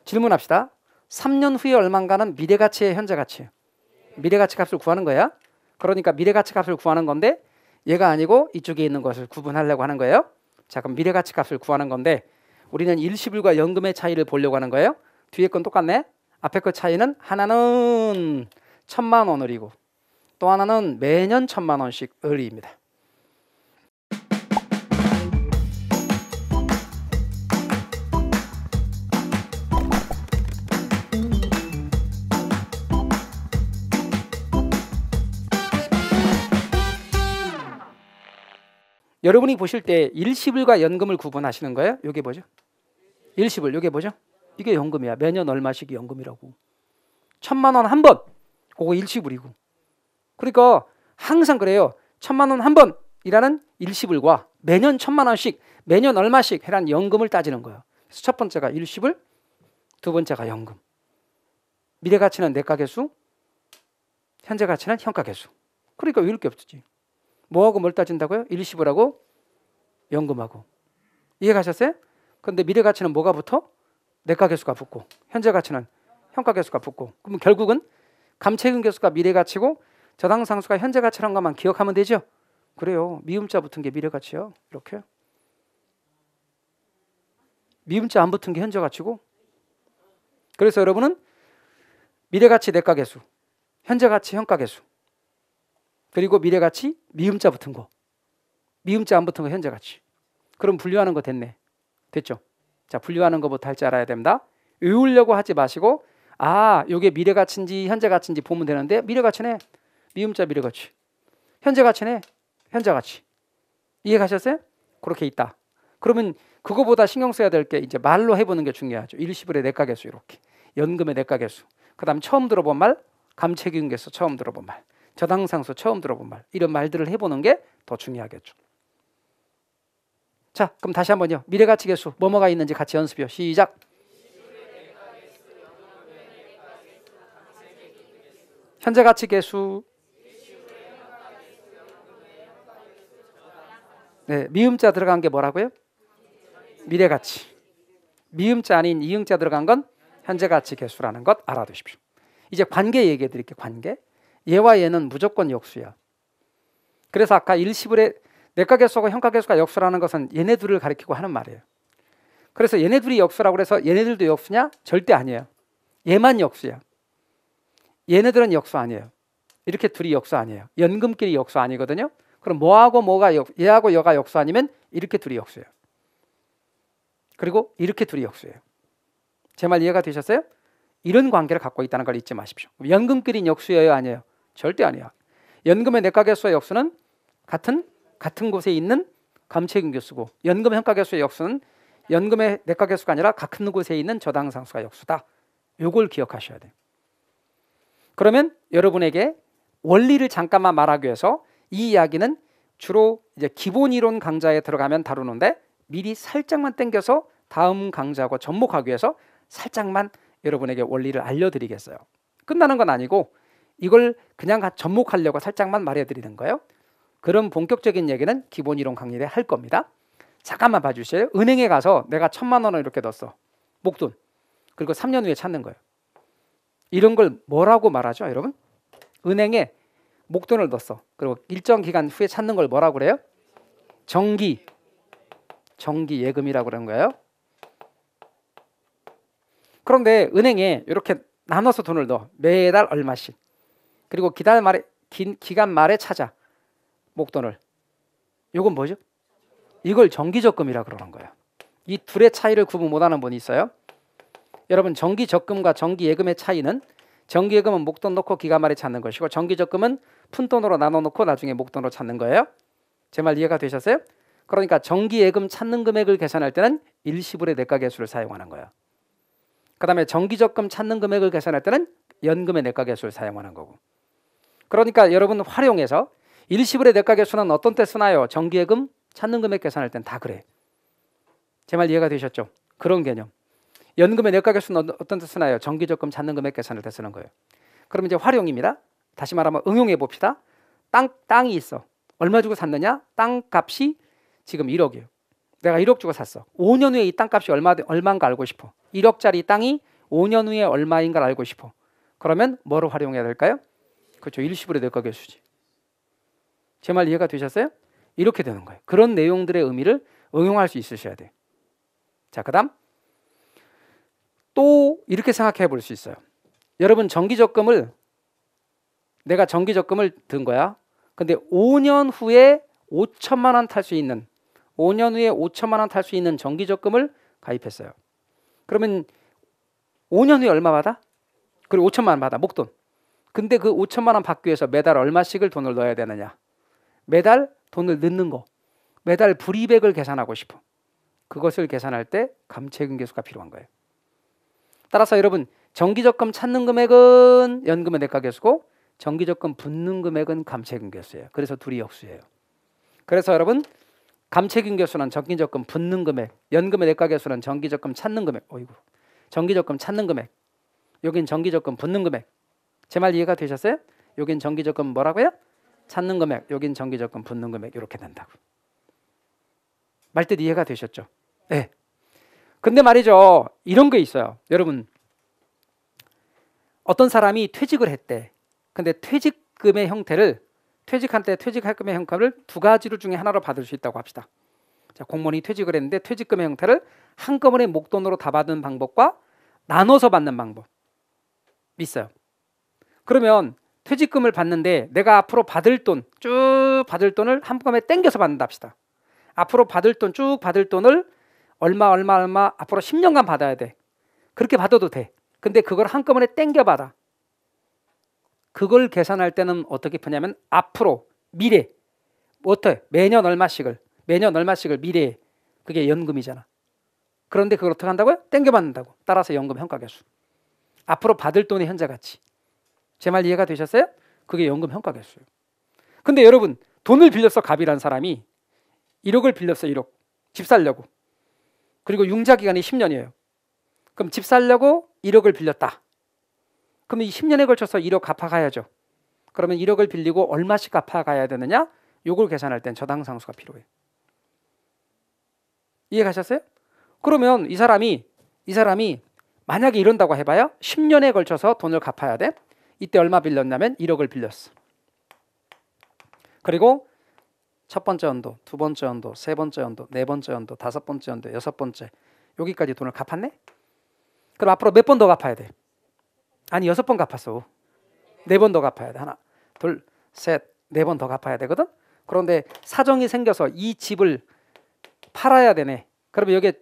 질문합시다. 3년 후에 얼마인가는 미래가치의 현재가치예요. 미래가치 값을 구하는 거야. 그러니까 미래가치 값을 구하는 건데 얘가 아니고 이쪽에 있는 것을 구분하려고 하는 거예요. 자, 그럼 미래가치 값을 구하는 건데 우리는 일시불과 연금의 차이를 보려고 하는 거예요. 뒤에 건 똑같네. 앞에 거 차이는 하나는 1,000만 원을이고 또 하나는 매년 1,000만 원씩을입니다. 여러분이 보실 때 일시불과 연금을 구분하시는 거예요. 이게 뭐죠? 일시불. 이게 뭐죠? 이게 연금이야. 매년 얼마씩이 연금이라고. 1,000만 원 한 번. 그거 일시불이고. 그러니까 항상 그래요. 1,000만 원 한 번이라는 일시불과 매년 1,000만 원씩 매년 얼마씩 해란 연금을 따지는 거예요. 그래서 첫 번째가 일시불, 두 번째가 연금. 미래 가치는 내가 계수, 현재 가치는 현가 계수. 그러니까 외울 게 없지. 뭐하고 뭘 따진다고요? 일시불하고 연금하고. 이해가셨어요? 그런데 미래 가치는 뭐가 붙어? 내가 계수가 붙고 현재 가치는 현가 계수가 붙고. 그러면 결국은 감채금 계수가 미래 가치고 저당 상수가 현재 가치라는 것만 기억하면 되죠. 그래요. 미음자 붙은 게 미래 가치요. 이렇게. 미음자 안 붙은 게 현재 가치고. 그래서 여러분은 미래 가치 내가 계수, 현재 가치 현가 계수, 그리고 미래 가치 미음자 붙은 거, 미음자 안 붙은 거 현재 가치. 그럼 분류하는 거 됐네. 됐죠? 자, 분류하는 거부터 할 줄 알아야 됩니다. 외우려고 하지 마시고 요게 미래 가치인지 현재 가치인지 보면 되는데 미래 가치네. 미음자 미래 가치. 현재 가치네. 현재 가치. 이해 가셨어요? 그렇게 있다. 그러면 그거보다 신경 써야 될 게 이제 말로 해보는 게 중요하죠. 일시불의 내가 계수 이렇게. 연금의 내가 계수. 그다음 처음 들어본 말, 감채금 계수 처음 들어본 말, 저당상수 처음 들어본 말, 이런 말들을 해보는 게 더 중요하겠죠. 자, 그럼 다시 한번요. 미래가치 계수 뭐뭐가 있는지 같이 연습해요. 시작. 현재가치 계수. 네, 미음자 들어간 게 뭐라고요? 미래가치. 미음자 아닌 이음자 들어간 건 현재가치 계수라는 것 알아두십시오. 이제 관계 얘기해 드릴게요. 관계. 얘와 얘는 무조건 역수야. 그래서 아까 일시불의 내가 계수하고 현가 계수가 역수라는 것은 얘네 둘을 가리키고 하는 말이에요. 그래서 얘네 둘이 역수라고 해서 얘네들도 역수냐? 절대 아니에요. 얘만 역수야. 얘네들은 역수 아니에요. 이렇게 둘이 역수 아니에요. 연금끼리 역수 아니거든요. 그럼 뭐하고 뭐가 얘하고 여가 역수 아니면 이렇게 둘이 역수예요. 그리고 이렇게 둘이 역수예요. 제 말 이해가 되셨어요? 이런 관계를 갖고 있다는 걸 잊지 마십시오. 연금끼리 역수예요? 아니에요? 절대 아니에요. 연금의 내가 계수의 역수는 같은 곳에 있는 감채금 계수고, 연금 현가 계수의 역수는 연금의 내가 계수가 아니라 같은 곳에 있는 저당 상수가 역수다. 요걸 기억하셔야 돼요. 그러면 여러분에게 원리를 잠깐만 말하기 위해서 이 이야기는 주로 이제 기본 이론 강좌에 들어가면 다루는데 미리 살짝만 당겨서 다음 강좌하고 접목하기 위해서 살짝만 여러분에게 원리를 알려드리겠어요. 끝나는 건 아니고 이걸 그냥 접목하려고 살짝만 말해드리는 거예요. 그런 본격적인 얘기는 기본 이론 강의를 할 겁니다. 잠깐만 봐주세요. 은행에 가서 내가 1,000만 원을 이렇게 넣었어. 목돈. 그리고 3년 후에 찾는 거예요. 이런 걸 뭐라고 말하죠, 여러분? 은행에 목돈을 넣었어. 그리고 일정 기간 후에 찾는 걸 뭐라고 그래요? 정기 예금이라고 그러는 거예요. 그런데 은행에 이렇게 나눠서 돈을 넣어. 매달 얼마씩. 그리고 기간 말에 찾아. 목돈을. 이건 뭐죠? 이걸 정기적금이라 그러는 거예요. 이 둘의 차이를 구분 못하는 분이 있어요. 여러분, 정기적금과 정기예금의 차이는 정기예금은 목돈 넣고 기간 말에 찾는 것이고 정기적금은 푼돈으로 나눠놓고 나중에 목돈으로 찾는 거예요. 제 말 이해가 되셨어요? 그러니까 정기예금 찾는 금액을 계산할 때는 일시불의 내가 계수를 사용하는 거예요. 그 다음에 정기적금 찾는 금액을 계산할 때는 연금의 내가 계수를 사용하는 거고. 그러니까 여러분 활용해서 일시불의 내가 계수는 어떤 때 쓰나요? 정기예금 찾는 금액 계산할 땐 다 그래. 제 말 이해가 되셨죠? 그런 개념. 연금의 내가 계수는 어떤 때 쓰나요? 정기적금 찾는 금액 계산할 때 쓰는 거예요. 그럼 이제 활용입니다. 다시 말하면 응용해 봅시다. 땅이 있어. 얼마 주고 샀느냐? 땅값이 지금 1억이에요. 내가 1억 주고 샀어. 5년 후에 이 땅값이 얼마인가 알고 싶어. 1억짜리 땅이 5년 후에 얼마인가 알고 싶어. 그러면 뭐로 활용해야 될까요? 그렇죠. 일시불의 내가 계수지. 제 말 이해가 되셨어요? 이렇게 되는 거예요. 그런 내용들의 의미를 응용할 수 있으셔야 돼요. 자, 그 다음 또 이렇게 생각해 볼 수 있어요. 여러분, 내가 정기적금을 든 거야. 근데 5년 후에 5천만 원 탈 수 있는 5년 후에 5천만 원 탈 수 있는 정기적금을 가입했어요. 그러면 5년 후에 얼마 받아? 그리고 5천만 원 받아, 목돈. 근데 그 5천만 원 받기 위해서 매달 얼마씩을 돈을 넣어야 되느냐? 매달 돈을 넣는 거. 매달 불이백을 계산하고 싶어. 그것을 계산할 때 감채균계수가 필요한 거예요. 따라서 여러분 정기적금 찾는 금액은 연금의 대가계수고 정기적금 붓는 금액은 감채균계수예요. 그래서 둘이 역수예요. 그래서 여러분 감채균계수는 정기적금 붓는 금액, 연금의 대가계수는 정기적금 찾는 금액. 어이구, 정기적금 찾는 금액. 여긴 정기적금 붓는 금액. 제 말 이해가 되셨어요? 여긴 정기적금 뭐라고요? 찾는 금액. 여긴 정기적금 붓는 금액. 이렇게 된다고. 말뜻 이해가 되셨죠? 네. 근데 말이죠. 이런 게 있어요. 여러분 어떤 사람이 퇴직을 했대. 근데 퇴직금의 형태를 퇴직한 때 퇴직할금의 형태를 두 가지로 중에 하나로 받을 수 있다고 합시다. 자, 공무원이 퇴직을 했는데 퇴직금의 형태를 한꺼번에 목돈으로 다 받는 방법과 나눠서 받는 방법 있어요. 그러면 퇴직금을 받는데 내가 앞으로 받을 돈, 쭉 받을 돈을 한꺼번에 땡겨서 받는다 합시다. 앞으로 받을 돈, 쭉 받을 돈을 얼마 앞으로 10년간 받아야 돼. 그렇게 받아도 돼. 근데 그걸 한꺼번에 땡겨 받아. 그걸 계산할 때는 어떻게 푸냐면 앞으로 미래 어떻게 매년 얼마씩을 미래에 그게 연금이잖아. 그런데 그걸 어떻게 한다고요? 땡겨 받는다고. 따라서 연금 현가계수. 앞으로 받을 돈의 현재 가치. 제 말 이해가 되셨어요? 그게 연금 현가계수예요. 근데 여러분 돈을 빌렸어. 갑이라는 사람이 1억을 빌렸어. 1억. 집 살려고. 그리고 융자 기간이 10년이에요. 그럼 집 살려고 1억을 빌렸다. 그럼 이 10년에 걸쳐서 1억 갚아가야죠. 그러면 1억을 빌리고 얼마씩 갚아가야 되느냐? 요걸 계산할 땐 저당상수가 필요해요. 이해 가셨어요? 그러면 이 사람이 만약에 이런다고 해봐요. 10년에 걸쳐서 돈을 갚아야 돼. 이때 얼마 빌렸냐면 1억을 빌렸어. 그리고 첫 번째 연도, 두 번째 연도, 세 번째 연도, 네 번째 연도, 다섯 번째 연도, 여섯 번째 여기까지 돈을 갚았네? 그럼 앞으로 몇 번 더 갚아야 돼? 아니 6번 갚았어. 4번 더 갚아야 돼. 하나, 둘, 셋, 4번 더 갚아야 되거든. 그런데 사정이 생겨서 이 집을 팔아야 되네. 그러면 여기에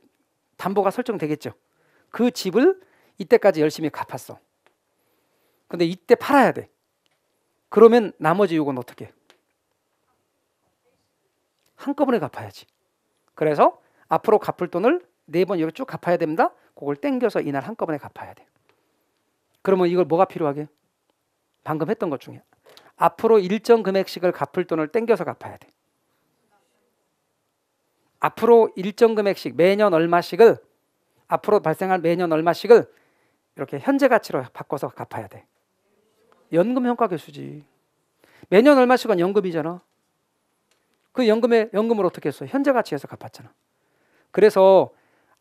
담보가 설정되겠죠. 그 집을 이때까지 열심히 갚았어. 근데 이때 팔아야 돼. 그러면 나머지 요건 어떻게 해? 한꺼번에 갚아야지. 그래서 앞으로 갚을 돈을 4번 이렇게 쭉 갚아야 됩니다. 그걸 땡겨서 이날 한꺼번에 갚아야 돼. 그러면 이걸 뭐가 필요하게? 방금 했던 것 중에 앞으로 일정 금액씩을 갚을 돈을 땡겨서 갚아야 돼. 앞으로 일정 금액씩 매년 얼마씩을 앞으로 발생할 매년 얼마씩을 이렇게 현재 가치로 바꿔서 갚아야 돼. 연금 현가계수지. 매년 얼마씩은 연금이잖아. 그 연금을 어떻게 했어? 현재 가치에서 갚았잖아. 그래서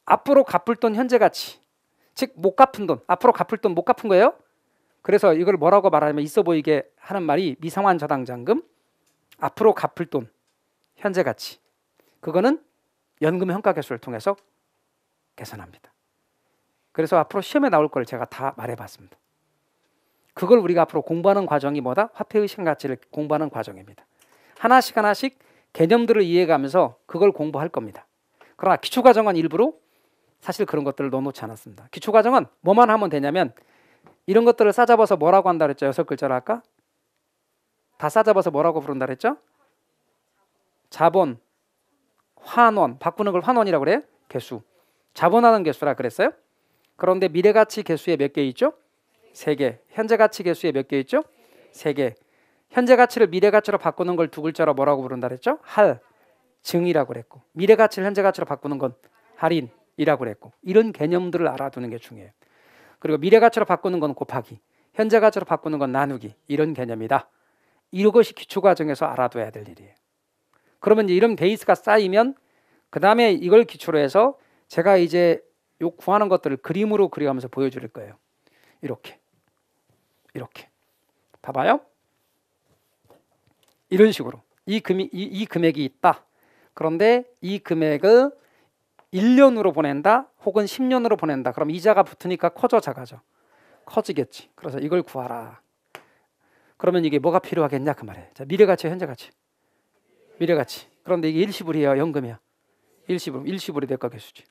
앞으로 갚을 돈 현재 가치, 즉 못 갚은 돈, 앞으로 갚을 돈 못 갚은 거예요. 그래서 이걸 뭐라고 말하냐면 있어 보이게 하는 말이 미상환 저당장금, 앞으로 갚을 돈 현재 가치. 그거는 연금 현가계수를 통해서 계산합니다. 그래서 앞으로 시험에 나올 걸 제가 다 말해봤습니다. 그걸 우리가 앞으로 공부하는 과정이 뭐다? 화폐의 시간가치를 공부하는 과정입니다. 하나씩 개념들을 이해가면서 그걸 공부할 겁니다. 그러나 기초과정은 일부러 사실 그런 것들을 넣어놓지 않았습니다. 기초과정은 뭐만 하면 되냐면 이런 것들을 싸잡아서 뭐라고 한다 그랬죠? 6글자로 할까? 다 싸잡아서 뭐라고 부른다 그랬죠? 자본, 환원, 바꾸는 걸 환원이라고 그래요? 개수. 자본하는 개수라 그랬어요? 그런데 미래가치 개수에 몇 개 있죠? 3개. 현재가치 개수에 몇 개 있죠? 3개. 현재가치를 미래가치로 바꾸는 걸 2글자로 뭐라고 부른다 그랬죠? 할증이라고 그랬고, 미래가치를 현재가치로 바꾸는 건 할인이라고 그랬고, 이런 개념들을 알아두는 게 중요해요. 그리고 미래가치로 바꾸는 건 곱하기, 현재가치로 바꾸는 건 나누기, 이런 개념이다. 이것이 기초과정에서 알아둬야 될 일이에요. 그러면 이제 이런 베이스가 쌓이면 그 다음에 이걸 기초로 해서 제가 이제 요 구하는 것들을 그림으로 그려가면서 보여줄 거예요. 이렇게 봐봐요. 이런 식으로 이 금액이 있다. 그런데 이 금액을 1년으로 보낸다 혹은 10년으로 보낸다. 그럼 이자가 붙으니까 커져 작아져? 커지겠지. 그래서 이걸 구하라. 그러면 이게 뭐가 필요하겠냐 그 말이에요. 자, 미래가치, 현재가치. 미래가치. 그런데 이게 일시불이에요, 연금이야? 일시불이 대가계수지.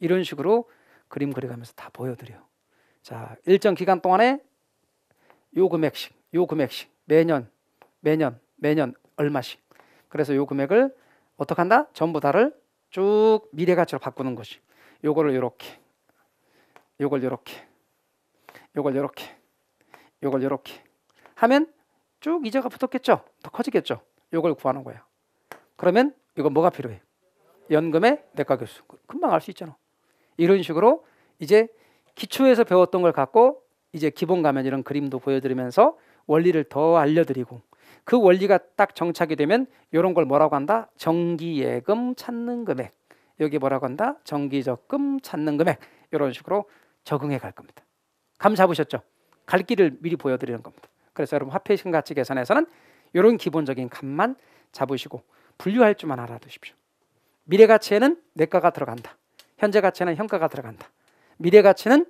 이런 식으로 그림 그려가면서 다 보여드려. 자, 일정 기간 동안에 요 금액씩 매년 얼마씩. 그래서 요 금액을 어떡한다? 전부 다를 쭉 미래가치로 바꾸는 것이. 요거를 요렇게, 요걸 요렇게, 요걸 요렇게, 요걸 요렇게 하면 쭉 이자가 붙었겠죠? 더 커지겠죠? 요걸 구하는 거예요. 그러면 이거 뭐가 필요해? 연금의 내과교수. 금방 알 수 있잖아. 이런 식으로 이제 기초에서 배웠던 걸 갖고 이제 기본 가면 이런 그림도 보여드리면서 원리를 더 알려드리고, 그 원리가 딱 정착이 되면 이런 걸 뭐라고 한다? 정기예금 찾는 금액. 여기 뭐라고 한다? 정기적금 찾는 금액. 이런 식으로 적응해 갈 겁니다. 감 잡으셨죠? 갈 길을 미리 보여드리는 겁니다. 그래서 여러분 화폐신 가치 계산에서는 이런 기본적인 값만 잡으시고 분류할 줄만 알아두십시오. 미래 가치에는 내가가 들어간다. 현재 가치에는 현가가 들어간다. 미래 가치는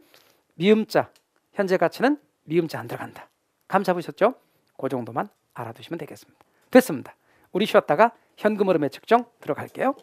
미음자, 현재 가치는 미음자 안 들어간다. 감 잡으셨죠? 그 정도만 알아두시면 되겠습니다. 됐습니다. 우리 쉬었다가 현금 흐름의 측정 들어갈게요.